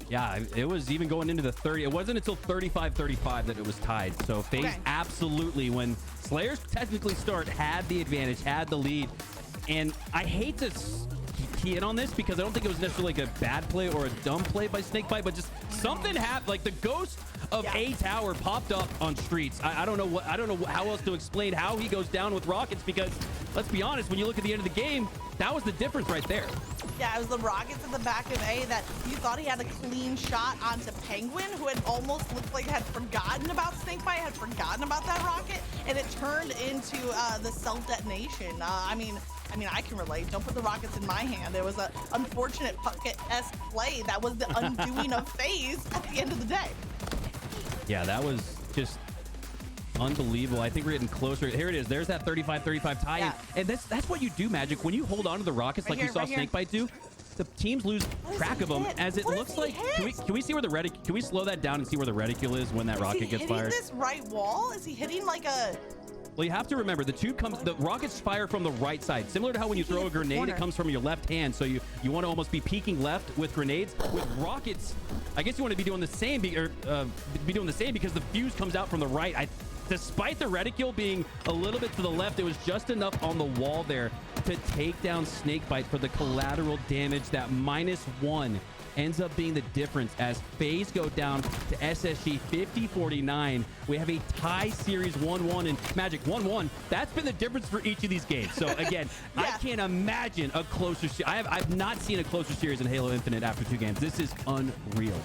Yeah, it was even going into the 30. It wasn't until 35-35 that it was tied. So FaZe absolutely, when Slayers technically start, had the advantage, had the lead. And I hate to key in on this, because I don't think it was necessarily like a bad play or a dumb play by Snakebite, but just something happened. Like the ghost of A Tower popped up on Streets. I don't know how else to explain how he goes down with Rockets, because let's be honest, when you look at the end of the game, that was the difference right there. Yeah, it was the Rockets at the back of A that you thought he had a clean shot onto Penguin, who had almost looked like had forgotten about Snakebite, had forgotten about that rocket, and it turned into the self-detonation. I mean, I can relate. Don't put the Rockets in my hand. It was an unfortunate Puckett-esque play that was the undoing of FaZe at the end of the day. Yeah, that was just unbelievable. I think we're getting closer. Here it is. There's that 35-35 tie. Yeah. And that's what you do, Magic. When you hold on to the Rockets like you saw Snakebite do, the teams lose track of them, as it looks like. Can we see where the reticule? Can we slow that down and see where the reticule is when that rocket gets fired? Is he hitting this right wall? Is he hitting like a... Well, you have to remember, the rockets fire from the right side. Similar to how when you throw a grenade, it comes from your left hand. So you want to almost be peeking left with grenades. With rockets, I guess you want to be doing the same, because the fuse comes out from the right. Despite the reticule being a little bit to the left, it was just enough on the wall there to take down Snakebite for the collateral damage. That -1 ends up being the difference as FaZe go down to SSG 50-49. We have a tie series 1-1, and Magic 1-1. That's been the difference for each of these games. So again, I can't imagine a closer series. I've not seen a closer series in Halo Infinite after 2 games. This is unreal.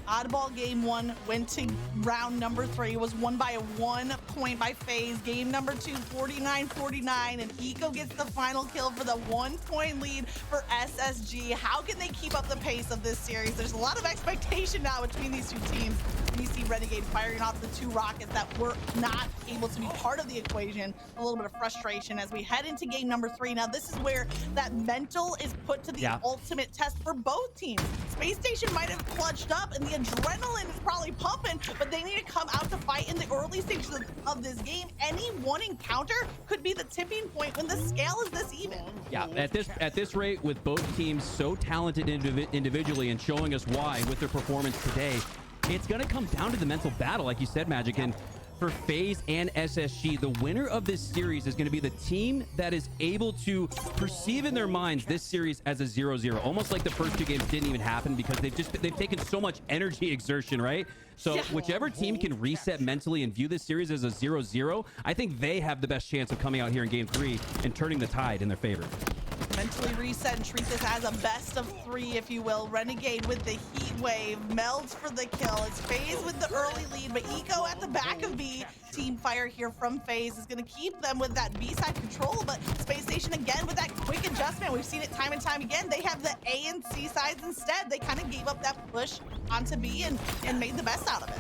Oddball game 1 went to round number 3. It was won by 1 point by FaZe. Game number 2, 49-49, and Eco gets the final kill for the 1-point lead for SSG. How can they keep up the pace of this series? There's a lot of expectation now between these 2 teams. You see Renegade firing off the 2 rockets that were not able to be part of the equation. A little bit of frustration as we head into game number 3. Now, this is where that mental is put to the ultimate test for both teams. Spacestation might have clutched up, and the adrenaline is probably pumping, but they need to come out to fight in the early stages of this game. Any one encounter could be the tipping point when the scale is this even. Yeah, at this rate, with both teams so talented individually and showing us why with their performance today, it's going to come down to the mental battle, like you said, Magic. And for FaZe and SSG, the winner of this series is going to be the team that is able to perceive in their minds this series as a 0-0, almost like the first 2 games didn't even happen, because they've taken so much energy exertion, right? So whichever team can reset mentally and view this series as a 0-0, I think they have the best chance of coming out here in game 3 and turning the tide in their favor. Mentally reset and treat this as a best of 3, if you will. Renegade with the heat wave, melds for the kill. It's FaZe with the early lead, but Eco at the back of B. Team fire here from FaZe is going to keep them with that B side control, but Spacestation again with that quick adjustment. We've seen it time and time again. They have the A and C sides instead. They kind of gave up that push onto B and made the best out of it.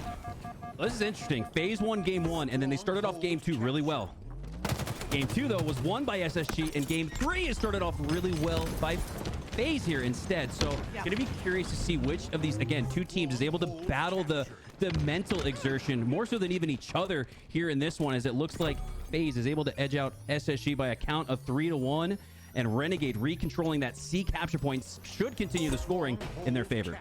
Well, this is interesting. FaZe won game 1, and then they started off game 2 really well. Game 2, though, was won by SSG, and Game 3 has started off really well by FaZe here instead. So gonna be curious to see which of these, again, two teams is able to battle the mental exertion more so than even each other here in this one, as it looks like FaZe is able to edge out SSG by a count of 3-1, and Renegade recontrolling that C capture points should continue the scoring in their favor.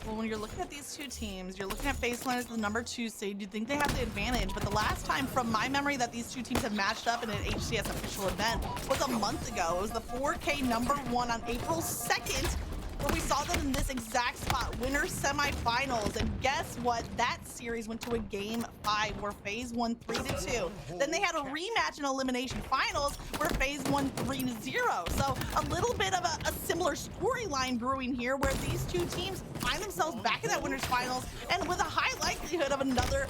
Well, when you're looking at these two teams, you're looking at FaZe as the number 2 seed. You'd think they have the advantage, but the last time from my memory that these two teams have matched up in an HCS official event was a month ago. It was the 4K number 1 on April 2nd, where we saw them in this exact spot, winner semifinals. And guess what? That series went to a game 5 where FaZe won 3-2. Then they had a rematch in elimination finals where FaZe won 3-0. So a little bit of a similar storyline brewing here, where these two teams find themselves back in that winners finals and with a high likelihood of another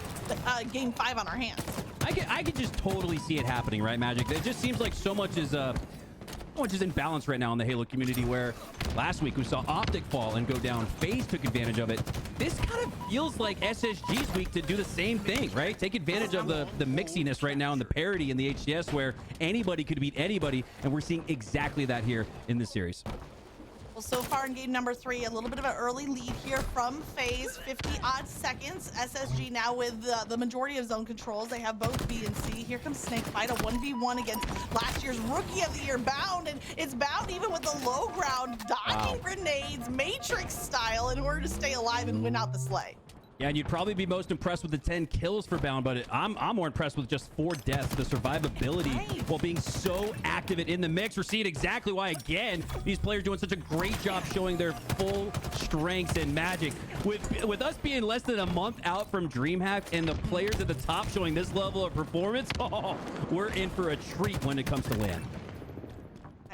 game 5 on our hands. I could just totally see it happening, right, Magic? It just seems like so much is in balance right now in the Halo community, where last week we saw Optic fall and go down. FaZe took advantage of it. This kind of feels like SSG's week to do the same thing, right? Take advantage of the mixiness right now and the parity in the HCS, where anybody could beat anybody, and we're seeing exactly that here in this series. Well, so far in game number 3, a little bit of an early lead here from FaZe, 50-odd seconds. SSG now with the majority of zone controls. They have both B and C. Here comes Snakebite, a 1v1 against last year's Rookie of the Year, Bound, and it's Bound even with the low ground, dodging grenades, Matrix style, in order to stay alive and win out the sleigh. Yeah, and you'd probably be most impressed with the 10 kills for Bound, but I'm more impressed with just 4 deaths. The survivability while being so active and in the mix. We're seeing exactly why, again, these players doing such a great job showing their full strengths and magic. With us being less than a month out from DreamHack and the players at the top showing this level of performance, we're in for a treat when it comes to LAN.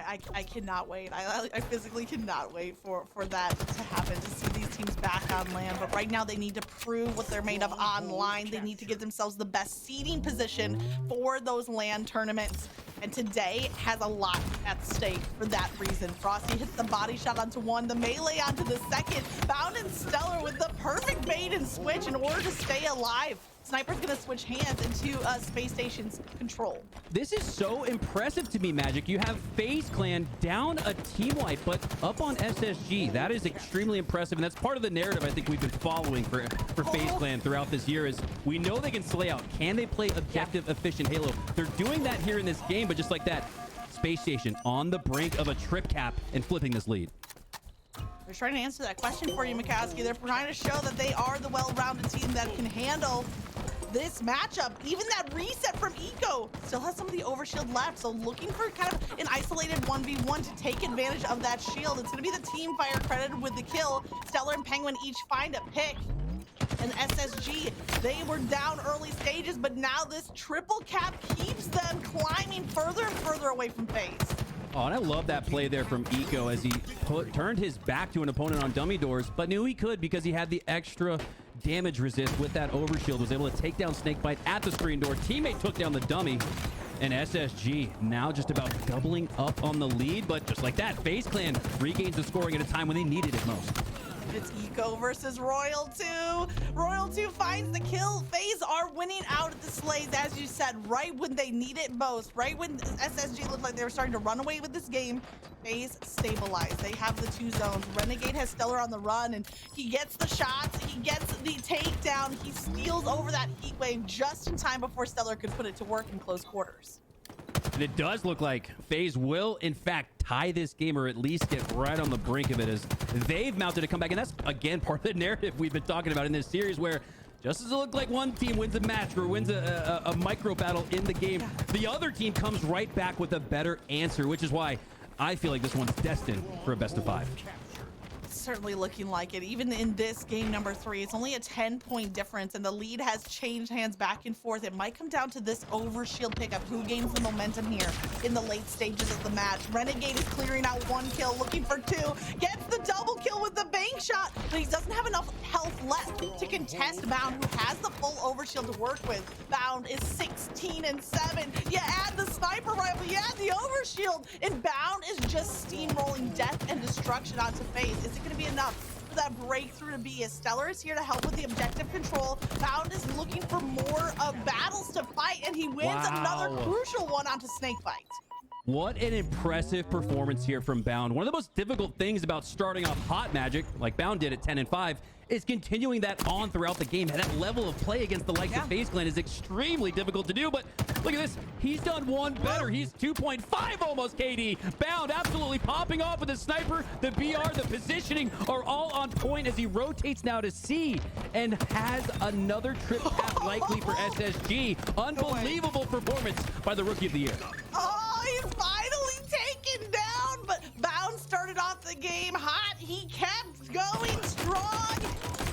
I cannot wait. I physically cannot wait for that to happen, to see these teams back on LAN. But right now they need to prove what they're made of online. They need to give themselves the best seeding position for those LAN tournaments. And today has a lot at stake for that reason. Frosty hits the body shot onto one, the melee onto the second. Bound and Stellar with the perfect bait and switch in order to stay alive. Sniper's gonna switch hands into Spacestation's control. This is so impressive to me, Magic. You have FaZe Clan down a team wipe, but up on SSG. That is extremely impressive, and that's part of the narrative I think we've been following for FaZe Clan throughout this year. Is we know they can slay out. Can they play objective, efficient Halo? They're doing that here in this game, but just like that, Spacestation on the brink of a trip cap and flipping this lead. They're trying to answer that question for you, McCaskey. They're trying to show that they are the well-rounded team that can handle this matchup. Even that reset from Eco still has some of the overshield left, so looking for kind of an isolated 1v1 to take advantage of that shield. It's going to be the team fire credited with the kill. Stellar and Penguin each find a pick. And SSG, they were down early stages, but now this triple cap keeps them climbing further and further away from FaZe. Oh, and I love that play there from Eco as he turned his back to an opponent on dummy doors, but knew he could because he had the extra damage resist with that overshield, was able to take down Snakebite at the screen door. Teammate took down the dummy, and SSG now just about doubling up on the lead, but just like that, FaZe Clan regains the scoring at a time when they needed it most. It's Eco versus Royal 2. Royal 2 finds the kill. FaZe are winning out at the Slays, as you said, right when they need it most. Right when SSG looked like they were starting to run away with this game, FaZe stabilized. They have the 2 zones. Renegade has Stellar on the run, and he gets the shots. He gets the takedown. He steals over that heat wave just in time before Stellar could put it to work in close quarters. And it does look like FaZe will, in fact, tie this game, or at least get right on the brink of it, as they've mounted a comeback. And that's, again, part of the narrative we've been talking about in this series, where just as it looked like one team wins a match or wins a micro battle in the game, the other team comes right back with a better answer, which is why I feel like this one's destined for a best of 5. Certainly looking like it. Even in this game number 3, it's only a 10-point difference, and the lead has changed hands back and forth. It might come down to this overshield pickup. Who gains the momentum here in the late stages of the match? Renegade is clearing out 1 kill, looking for 2. Gets the double kill with the bank shot, but he doesn't have enough health left to contest Bound, who has the full overshield to work with. Bound is 16-7. You add the sniper rifle, you add the overshield, and Bound is just steamrolling death and destruction onto FaZe. Is it going to be enough for that breakthrough to be. As Stellar is here to help with the objective control. Bound is looking for more battles to fight, and he wins another crucial one onto Snakefight. What an impressive performance here from Bound. One of the most difficult things about starting off hot, Magic, like Bound did at 10-5, is continuing that on throughout the game. And that level of play against the likes of FaZe Clan is extremely difficult to do. But look at this. He's done one better. He's 2.5 almost KD. Bound absolutely popping off with the sniper. The BR, the positioning are all on point as he rotates now to C and has another trip path likely for SSG. Unbelievable performance by the Rookie of the Year. Oh, he's finally taken down, but Bound started off the game hot. He kept going strong.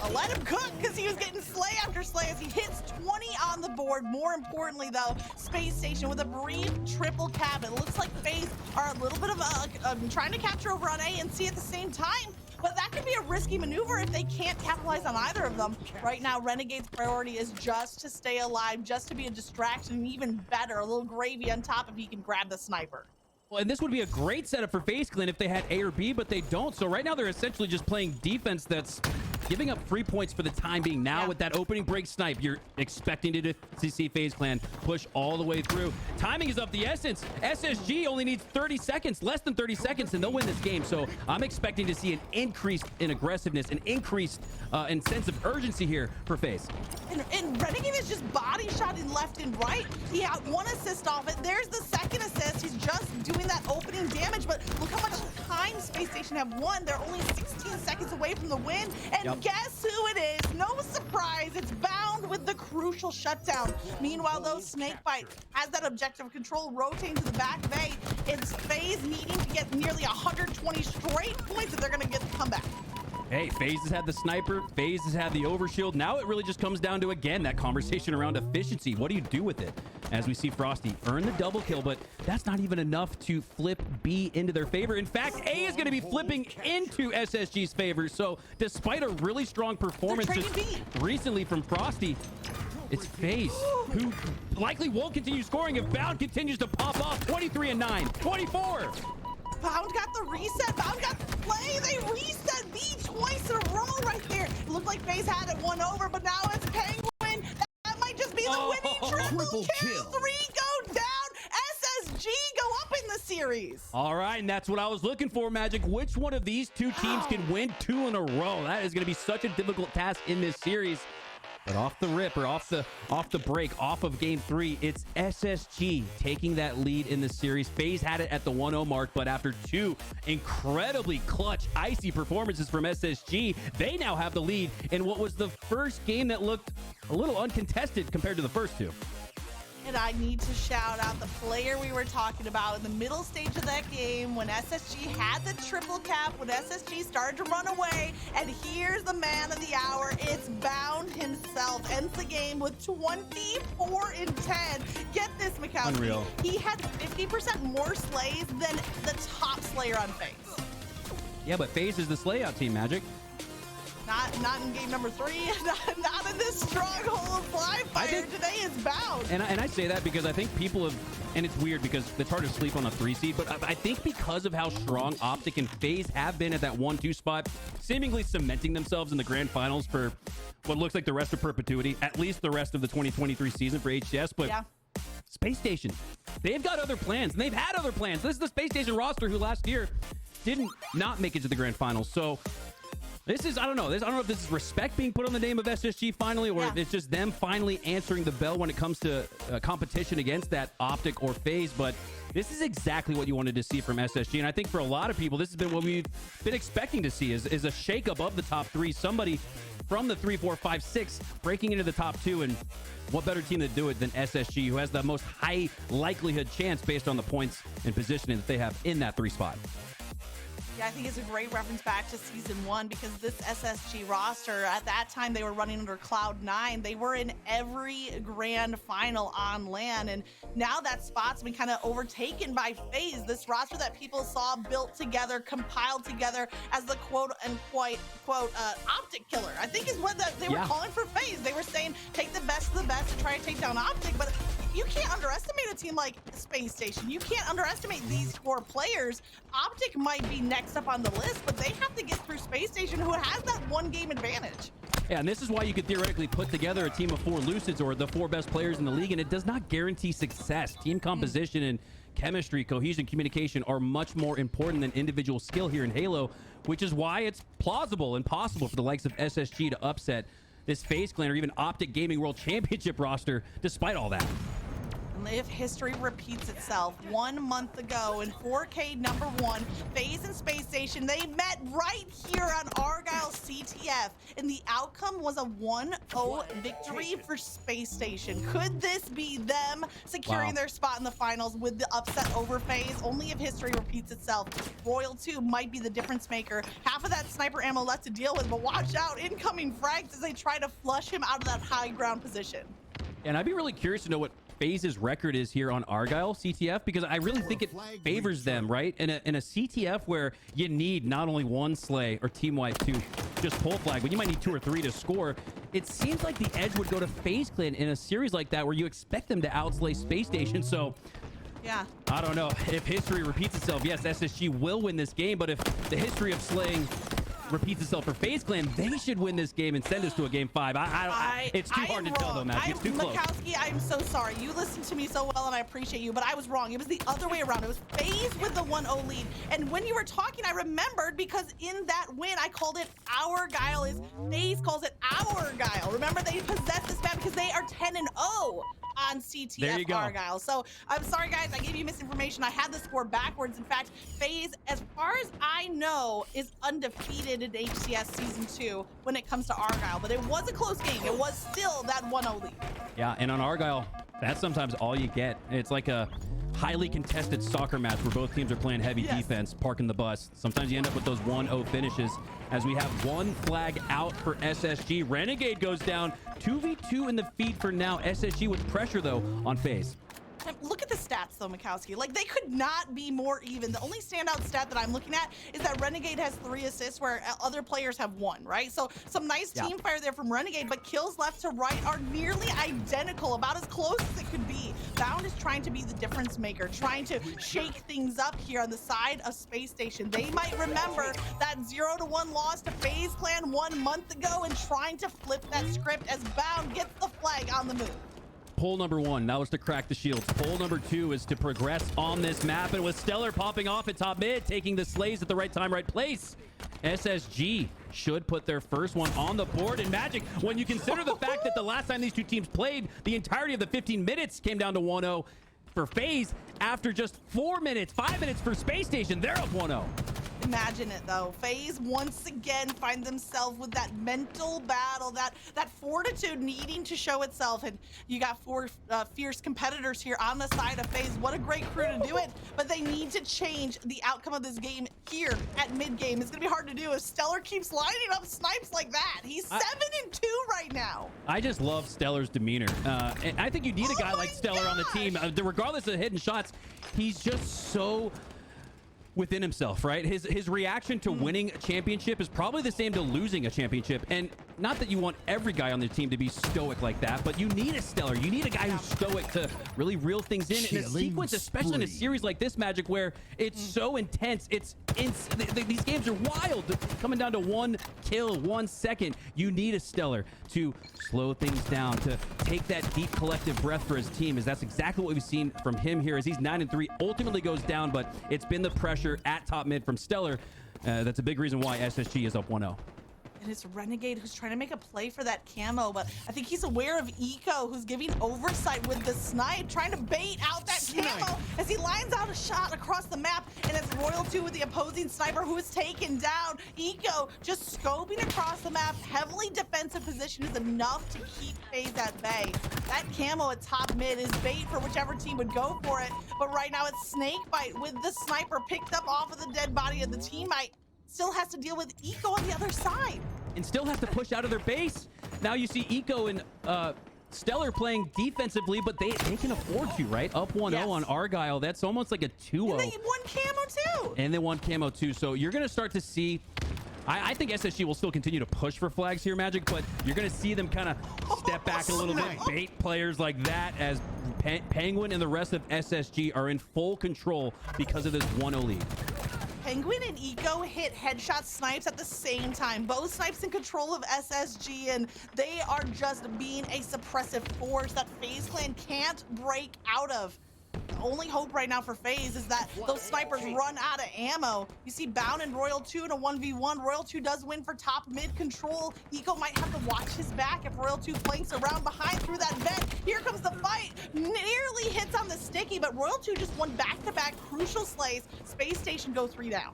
I'll let him cook because he was getting slay after slay as he hits 20 on the board. More importantly, though, Spacestation with a brief triple cap. It looks like FaZe are a little bit of trying to capture over on A and C at the same time. But that could be a risky maneuver if they can't capitalize on either of them. Right now, Renegade's priority is just to stay alive, just to be a distraction, and even better, a little gravy on top if he can grab the sniper. Well, and this would be a great setup for FaZe Clan if they had A or B, but they don't. So right now they're essentially just playing defense that's giving up 3 points for the time being. Now with that opening break snipe, you're expecting to see FaZe Clan push all the way through. Timing is of the essence. SSG only needs 30 seconds, less than 30 seconds, and they'll win this game. So I'm expecting to see an increase in aggressiveness, an increase in sense of urgency here for FaZe. And Renegade is just body shotting left and right. He had one assist off it. There's the second assist. He's just doing that opening damage, but look how much time Spacestation have won. They're only 16 seconds away from the win. And guess who it is? No surprise, it's Bound with the crucial shutdown. Meanwhile, though, Snakefight has that objective control rotating to the back bay. It's FaZe needing to get nearly 120 straight points if they're going to get the comeback. Hey, FaZe has had the sniper, FaZe has had the overshield. Now it really just comes down to, again, that conversation around efficiency. What do you do with it? As we see Frosty earn the double kill, but that's not even enough to flip B into their favor. In fact, A is going to be flipping into SSG's favor. So despite a really strong performance recently from Frosty, it's FaZe who likely won't continue scoring if Bound continues to pop off. 23-9, 24. Bound got the reset. Bound got the play. They reset B twice in a row right there. It looked like FaZe had it one over, but now it's Penguin. That might just be the winning triple kill. 3 go down. SSG go up in the series. All right, and that's what I was looking for, Magic. Which one of these two teams can win 2 in a row? That is going to be such a difficult task in this series. But off the rip, or off the break, off of game 3, it's SSG taking that lead in the series. FaZe had it at the 1-0 mark, but after 2 incredibly clutch, icy performances from SSG, they now have the lead in what was the first game that looked a little uncontested compared to the first 2. And I need to shout out the player we were talking about in the middle stage of that game when SSG had the triple cap, when SSG started to run away. And here's the man of the hour. It's Bound himself. Ends the game with 24-10. Get this, Mikowski. Unreal. He had 50% more slays than the top slayer on FaZe. Yeah, but FaZe is the slayout team, Magic. Not in game number 3. Not in this stronghold fly fire. Today is Bound. And I say that because I think people have, and it's weird because it's hard to sleep on a 3 seed, but I think because of how strong Optic and FaZe have been at that 1-2 spot, seemingly cementing themselves in the grand finals for what looks like the rest of perpetuity, at least the rest of the 2023 season for HCS. But yeah. Spacestation, they've got other plans, and they've had other plans. This is the Spacestation roster who last year didn't not make it to the grand finals. So this is, I don't know if this is respect being put on the name of SSG finally, or if it's just them finally answering the bell when it comes to competition against that Optic or FaZe. But this is exactly what you wanted to see from SSG. And I think for a lot of people, this has been what we've been expecting to see is a shake above the top 3, somebody from the 3, 4, 5, 6 breaking into the top 2. And what better team to do it than SSG, who has the most high likelihood chance based on the points and positioning that they have in that 3 spot. Yeah, I think it's a great reference back to season 1 because this SSG roster, at that time, they were running under Cloud9. They were in every grand final on LAN, and now that spot's been kind of overtaken by FaZe. This roster that people saw built together, compiled together as the quote-unquote Optic killer, I think is what they were calling for FaZe. They were saying, take the best of the best to try to take down Optic, but you can't underestimate a team like Spacestation. You can't underestimate these 4 players. Optic might be next up on the list, but they have to get through Spacestation, who has that one-game advantage. Yeah, and this is why you could theoretically put together a team of 4 Lucids or the 4 best players in the league, and it does not guarantee success. Team composition and chemistry, cohesion, communication are much more important than individual skill here in Halo, which is why it's plausible and possible for the likes of SSG to upset this FaZe Clan or even Optic Gaming World Championship roster despite all that. If history repeats itself, 1 month ago in 4K #1, FaZe and Spacestation, they met right here on Argyle CTF, and the outcome was a 1-0 victory for Spacestation. Could this be them securing their spot in the finals with the upset over FaZe? Only if history repeats itself. Royal 2 might be the difference maker. Half of that sniper ammo left to deal with, but watch out, incoming frags as they try to flush him out of that high ground position. And I'd be really curious to know what FaZe's record is here on Argyle CTF, because I really think it favors them, right? In a CTF where you need not only 1 slay or team wipe to just pull flag, but you might need 2 or 3 to score. It seems like the edge would go to FaZe Clan in a series like that where you expect them to outslay Spacestation. So yeah, I don't know if history repeats itself. Yes, SSG will win this game, but if the history of slaying repeats itself for FaZe Clan, they should win this game and send us to a game 5. It's too hard to tell though, Matt. It's too close. Mikowski, I'm so sorry. You listened to me so well and I appreciate you, but I was wrong. It was the other way around. It was FaZe with the 1-0 lead. And when you were talking, I remembered because in that win, I called it our Guile. FaZe calls it our Guile. Remember, they possess this map because they are 10-0 on CTF Argyle. So I'm sorry, guys. I gave you misinformation. I had the score backwards. In fact, FaZe, as far as I know, is undefeated in HCS Season 2 when it comes to Argyle. But it was a close game. It was still that 1-0 lead. Yeah, and on Argyle, that's sometimes all you get. It's like a highly contested soccer match where both teams are playing heavy defense, parking the bus. Sometimes you end up with those 1-0 finishes as we have 1 flag out for SSG. Renegade goes down 2v2 in the feed for now. SSG with pressure though on FaZe. And look at the stats though, Mikowski. Like, they could not be more even. The only standout stat that I'm looking at is that Renegade has 3 assists where other players have 1, right? So some nice team fire there from Renegade, but kills left to right are nearly identical, about as close as it could be. Bound is trying to be the difference maker, trying to shake things up here on the side of Spacestation. They might remember that 0-1 loss to FaZe Clan 1 month ago and trying to flip that script as Bound gets the flag on the move. Pull number 1, that was to crack the shields. Pull number 2 is to progress on this map. And with Stellar popping off at top mid, taking the slays at the right time, right place, SSG should put their first one on the board. And Magic, when you consider the fact that the last time these two teams played, the entirety of the 15 minutes came down to 1-0 for FaZe after just 4 minutes, 5 minutes for Spacestation. They're up 1-0. Imagine it though. FaZe once again find themselves with that mental battle, that fortitude needing to show itself. And you got 4 fierce competitors here on the side of FaZe. What a great crew to do it. But they need to change the outcome of this game here at mid game. It's gonna be hard to do if Stellar keeps lining up snipes like that. He's 7-2 right now. I just love Stellar's demeanor. And I think you need a guy like Stellar on the team. Regardless of hidden shots, he's just so within himself, right? His reaction to winning a championship is probably the same to losing a championship. And not that you want every guy on the team to be stoic like that, but you need a Stellar. You need a guy who's stoic to really reel things in a sequence, especially in a series like this, Magic, where it's so intense. These games are wild. Coming down to 1 kill, 1 second. You need a Stellar to slow things down, to take that deep collective breath for his team, as that's exactly what we've seen from him here as he's 9-3, ultimately goes down, but it's been the pressure at top mid from Stellar. That's a big reason why SSG is up 1-0. And it's Renegade who's trying to make a play for that camo, but I think he's aware of Eco, who's giving oversight with the snipe, trying to bait out that camo as he lines out a shot across the map. And it's Royal 2 with the opposing sniper who is taken down. Eco just scoping across the map. Heavily defensive position is enough to keep FaZe at bay. That camo at top mid is bait for whichever team would go for it. But right now it's Snakebite with the sniper picked up off of the dead body of the teammate. Still has to deal with Eco on the other side. And still has to push out of their base. Now you see Eco and Stellar playing defensively, but they can afford to, right? Up 1-0 on Argyle. That's almost like a 2-0. And they won camo too. And they won camo too. So you're going to start to see, I think SSG will still continue to push for flags here, Magic, but you're going to see them kind of step back a little bit, bait players like that, as Penguin and the rest of SSG are in full control because of this 1-0 lead. Penguin and Eco hit headshot snipes at the same time. Both snipes in control of SSG, and they are just being a suppressive force that FaZe Clan can't break out of. The only hope right now for FaZe is that those snipers run out of ammo. You see Bound and Royal 2 in a 1v1. Royal 2 does win for top mid control. Eco might have to watch his back if Royal 2 flanks around behind through that vent. Here comes the fight. Nearly hits on the sticky, but Royal 2 just won back-to-back crucial slays. Spacestation go 3 down.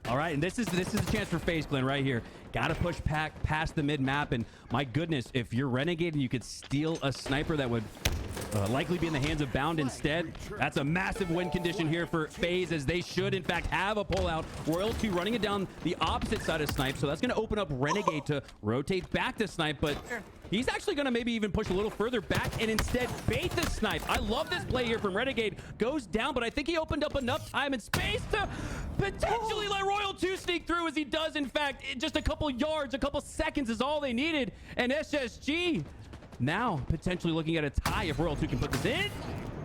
All right, and this is a chance for FaZe Clan right here. Got to push back past the mid map, and my goodness, if you're Renegade and you could steal a sniper that would likely be in the hands of Bound instead, that's a massive win condition here for FaZe, as they should in fact have a pullout. Royal 2 running it down the opposite side of Snipe, so that's going to open up Renegade to rotate back to Snipe, but he's actually going to maybe even push a little further back and instead bait the Snipe. I love this play here from Renegade. Goes down, but I think he opened up enough time and space to potentially let Royal 2 sneak through, as he does in fact. Just a couple yards, a couple seconds is all they needed, and SSG now potentially looking at a tie if Royal 2 can put this in.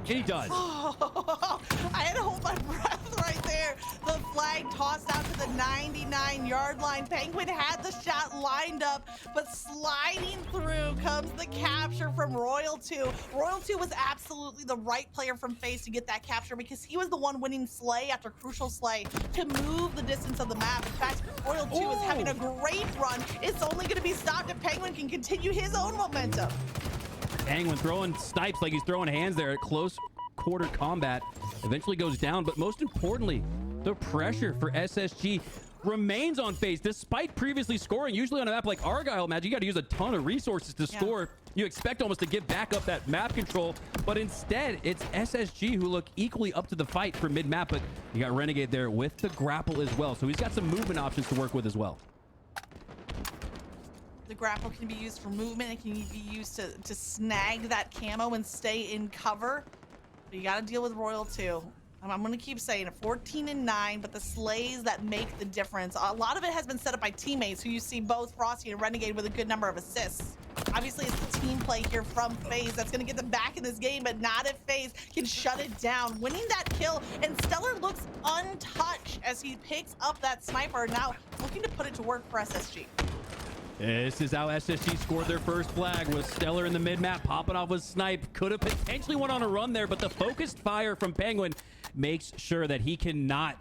And he does. Oh, I had to hold my breath right there. The flag tossed out to the 99-yard line. Penguin had the shot lined up, but sliding through comes the capture from Royal 2. Royal 2 was absolutely the right player from FaZe to get that capture, because he was the one winning slay after crucial slay to move the distance of the map. In fact, Royal 2 is having a great run. It's only going to be stopped if Penguin can continue his own momentum. Penguin throwing snipes like he's throwing hands there at close quarter combat. Eventually goes down, but most importantly, the pressure for SSG remains on FaZe despite previously scoring. Usually on a map like Argyle, Magic, you got to use a ton of resources to score. You expect almost to give back up that map control, but instead it's SSG who look equally up to the fight for mid-map, but you got Renegade there with the grapple as well, so he's got some movement options to work with as well. The grapple can be used for movement. It can be used to snag that camo and stay in cover. But you got to deal with Royal 2. I'm going to keep saying it, 14-9, but the slays that make the difference. A lot of it has been set up by teammates, who you see both Frosty and Renegade with a good number of assists. Obviously, it's the team play here from FaZe that's going to get them back in this game, but not if FaZe can shut it down. Winning that kill, and Stellar looks untouched as he picks up that sniper, now looking to put it to work for SSG. This is how SSG scored their first flag, with Stellar in the mid-map popping off with Snipe. Could have potentially went on a run there, but the focused fire from Penguin makes sure that he cannot,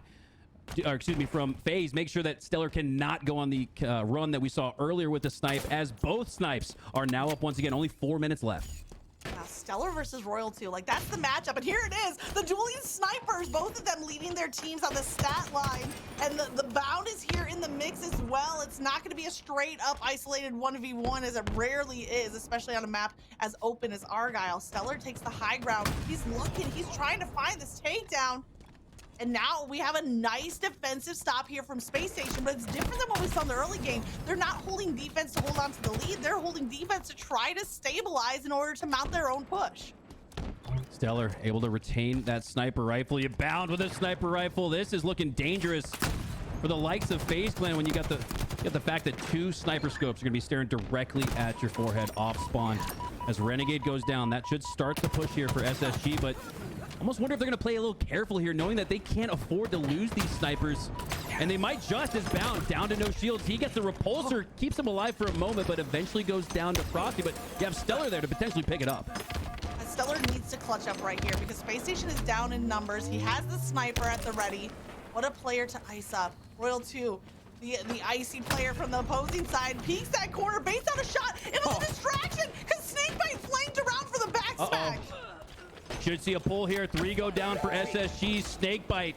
or excuse me, from FaZe, make sure that Stellar cannot go on the run that we saw earlier with the Snipe, as both Snipes are now up once again. Only 4 minutes left. Now, Stellar versus Royal 2, like, that's the matchup, and here it is, the dueling snipers, both of them leading their teams on the stat line, and the Bound is here in the mix as well. It's not going to be a straight up isolated 1v1, as it rarely is, especially on a map as open as Argyle. Stellar takes the high ground. He's looking, he's trying to find this takedown. And now we have a nice defensive stop here from Spacestation, but it's different than what we saw in the early game. They're not holding defense to hold on to the lead. They're holding defense to try to stabilize in order to mount their own push. Stellar able to retain that sniper rifle. You Bound with a sniper rifle. This is looking dangerous for the likes of FaZe Clan when you got the fact that 2 sniper scopes are going to be staring directly at your forehead off spawn. As Renegade goes down, that should start the push here for SSG, but almost wonder if they're going to play a little careful here, knowing that they can't afford to lose these snipers, and they might just as Bound down to no shields. He gets a repulsor, keeps him alive for a moment, but eventually goes down to Frosty, but you have Stellar there to potentially pick it up. Stellar needs to clutch up right here because Spacestation is down in numbers. He has the sniper at the ready. What a player to ice up. Royal 2, the icy player from the opposing side, peeks that corner, baits out a shot. It was a distraction because Snakebite flanked around for the backsmash. Should see a pull here. 3 go down for SSG. Snakebite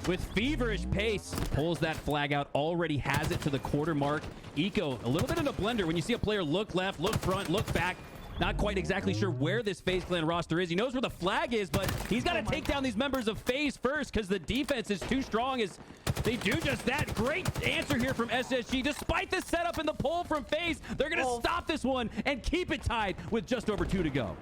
with feverish pace pulls that flag out, already has it to the quarter mark. Eco, a little bit in a blender when you see a player look left, look front, look back. Not quite exactly sure where this FaZe Clan roster is. He knows where the flag is, but he's got to take down these members of FaZe first because the defense is too strong as they do just that. Great answer here from SSG. Despite the setup and the pull from FaZe, they're going to stop this one and keep it tied with just over 2 to go.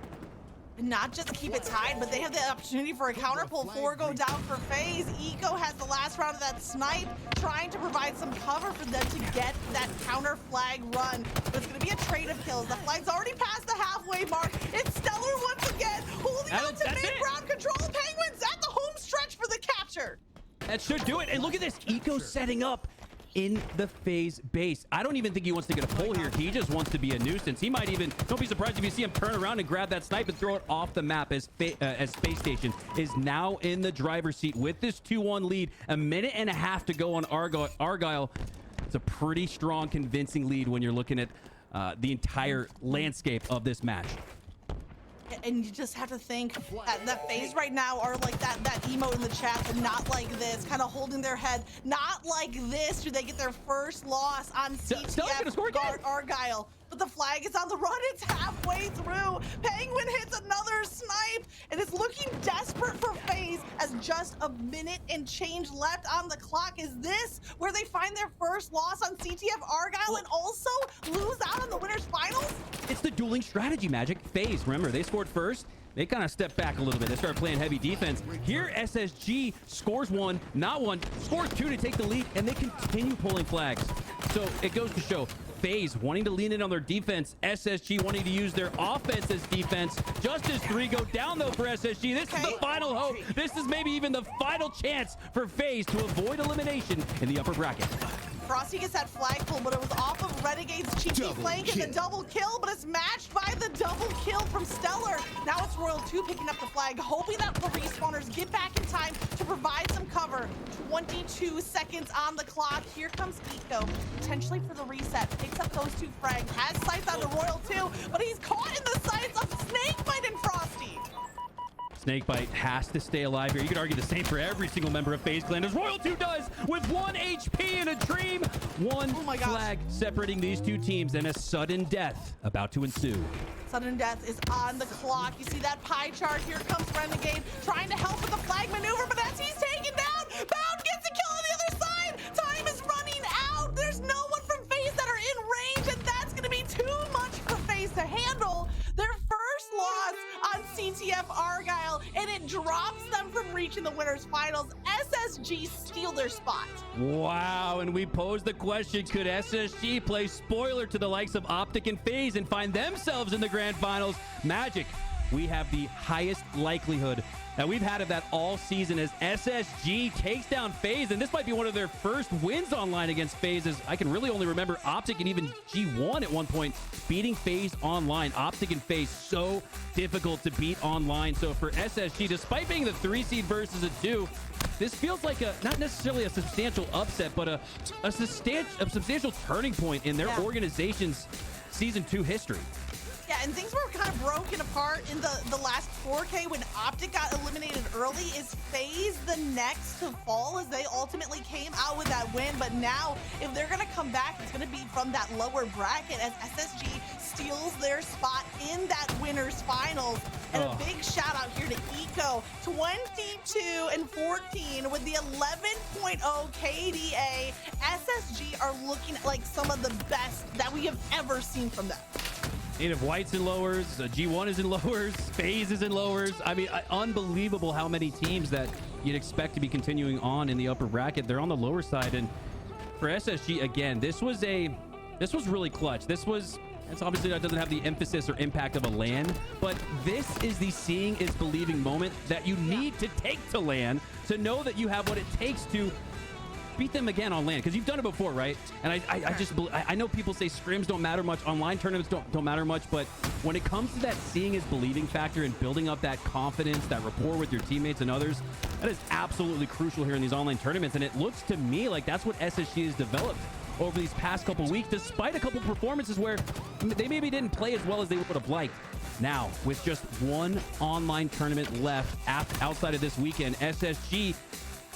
Not just keep it tied, but they have the opportunity for a counter pull. 4 go down for FaZe. Eco has the last round of that snipe, trying to provide some cover for them to get that counter flag run. But it's going to be a trade of kills. The flag's already past the halfway mark. It's Stellar once again, holding on to mid-ground control. Penguins at the home stretch for the capture. That should do it. And look at this. Eco setting up in the FaZe base. I don't even think he wants to get a pull here. He just wants to be a nuisance. He might even, don't be surprised if you see him turn around and grab that snipe and throw it off the map as Spacestation is now in the driver's seat with this 2-1 lead. A minute and a half to go on Argyle. It's a pretty strong, convincing lead when you're looking at the entire landscape of this match. And you just have to think that FaZe right now are like that emote in the chat, but not like this, kind of holding their head. Not like this do they get their first loss on CTF guard Argyle. But the flag is on the run. It's halfway through. Penguin hits another snipe, and it's looking desperate for FaZe as just a minute and change left on the clock. Is this where they find their first loss on CTF Argyle and also lose out on the winners finals? It's the dueling strategy, Magic. FaZe, remember, they scored first. They kind of stepped back a little bit. They started playing heavy defense. Here, SSG scores one, not one, scores two to take the lead, and they continue pulling flags. So it goes to show FaZe wanting to lean in on their defense, SSG wanting to use their offense as defense. Just as 3 go down, though, for SSG. This is the final hope. This is maybe even the final chance for FaZe to avoid elimination in the upper bracket. Frosty gets that flag pull, but it was off of Renegade's cheeky flank and the double kill, but it's matched by the double kill from Stellar. Now it's Royal 2 picking up the flag, hoping that the respawners get back in time to provide some cover. 22 seconds on the clock. Here comes Eco, potentially for the reset. Picks up those 2 frags, has sights on the Royal 2, but he's caught in the sights of Snakebite and Frosty. Snakebite has to stay alive here. You could argue the same for every single member of FaZe Clan, as Royal 2 does with 1 HP and a dream. One flag separating these 2 teams, and a sudden death about to ensue. Sudden death is on the clock. You see that pie chart. Here comes Renegade trying to help with the flag maneuver, but as he's taken down, Bound gets a kill on the other side. Time is running out. There's no one from FaZe that are in range, and that's going to be too much for FaZe to handle. Their first loss on CTF Argyle, and it drops them from reaching the winners finals. SSG steal their spot. Wow, and we pose the question, could SSG play spoiler to the likes of Optic and FaZe and find themselves in the grand finals? Magic, we have the highest likelihood that we've had of that all season as SSG takes down FaZe, and this might be one of their first wins online against FaZe, as I can really only remember Optic and even G1 at one point beating FaZe online. Optic and FaZe so difficult to beat online. So for SSG, despite being the 3 seed versus a 2, this feels like a not necessarily a substantial upset, but a substantial turning point in their organization's season 2 history. Yeah, and things were kind of broken apart in the last 4K when Optic got eliminated early. Is FaZe the next to fall as they ultimately came out with that win? But now, if they're going to come back, it's going to be from that lower bracket as SSG steals their spot in that winners finals. And a big shout out here to Eco, 22 and 14 with the 11.0 KDA. SSG are looking like some of the best that we have ever seen from them. Native White's in lowers, G1 is in lowers, FaZe is in lowers. I mean, unbelievable how many teams that you'd expect to be continuing on in the upper bracket. They're on the lower side, and for SSG, again, this was really clutch. It's obviously that doesn't have the emphasis or impact of a LAN, but this is the seeing is believing moment that you need to take to LAN to know that you have what it takes to beat them again on LAN, because you've done it before, right? And I know people say scrims don't matter much, online tournaments don't matter much, but when it comes to that seeing is believing factor and building up that confidence, that rapport with your teammates and others, that is absolutely crucial here in these online tournaments. And it looks to me like that's what SSG has developed over these past couple weeks, despite a couple performances where they maybe didn't play as well as they would have liked. Now, with just 1 online tournament left outside of this weekend, SSG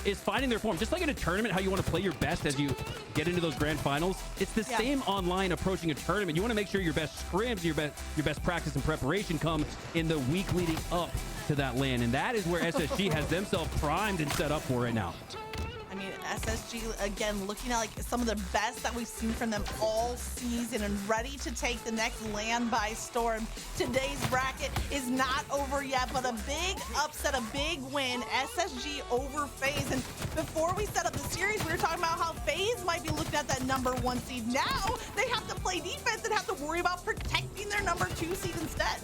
is finding their form. Just like in a tournament, how you want to play your best as you get into those grand finals, it's the same online approaching a tournament. You want to make sure your best scrims, your best practice and preparation come in the week leading up to that LAN, and that is where SSG has themselves primed and set up for right now. I mean, SSG, again, looking at like some of the best that we've seen from them all season and ready to take the next LAN by storm. Today's bracket is not over yet, but a big upset, a big win, SSG over FaZe. And before we set up the series, we were talking about how FaZe might be looking at that #1 seed. Now they have to play defense and have to worry about protecting their #2 seed instead.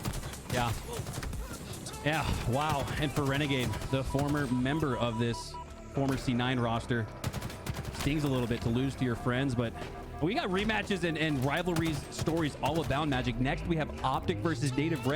Yeah, wow. And for Renegade, the former member of this former C9 roster. Stings a little bit to lose to your friends, but we got rematches and rivalries stories all about Magic. Next, we have Optic versus Native Red.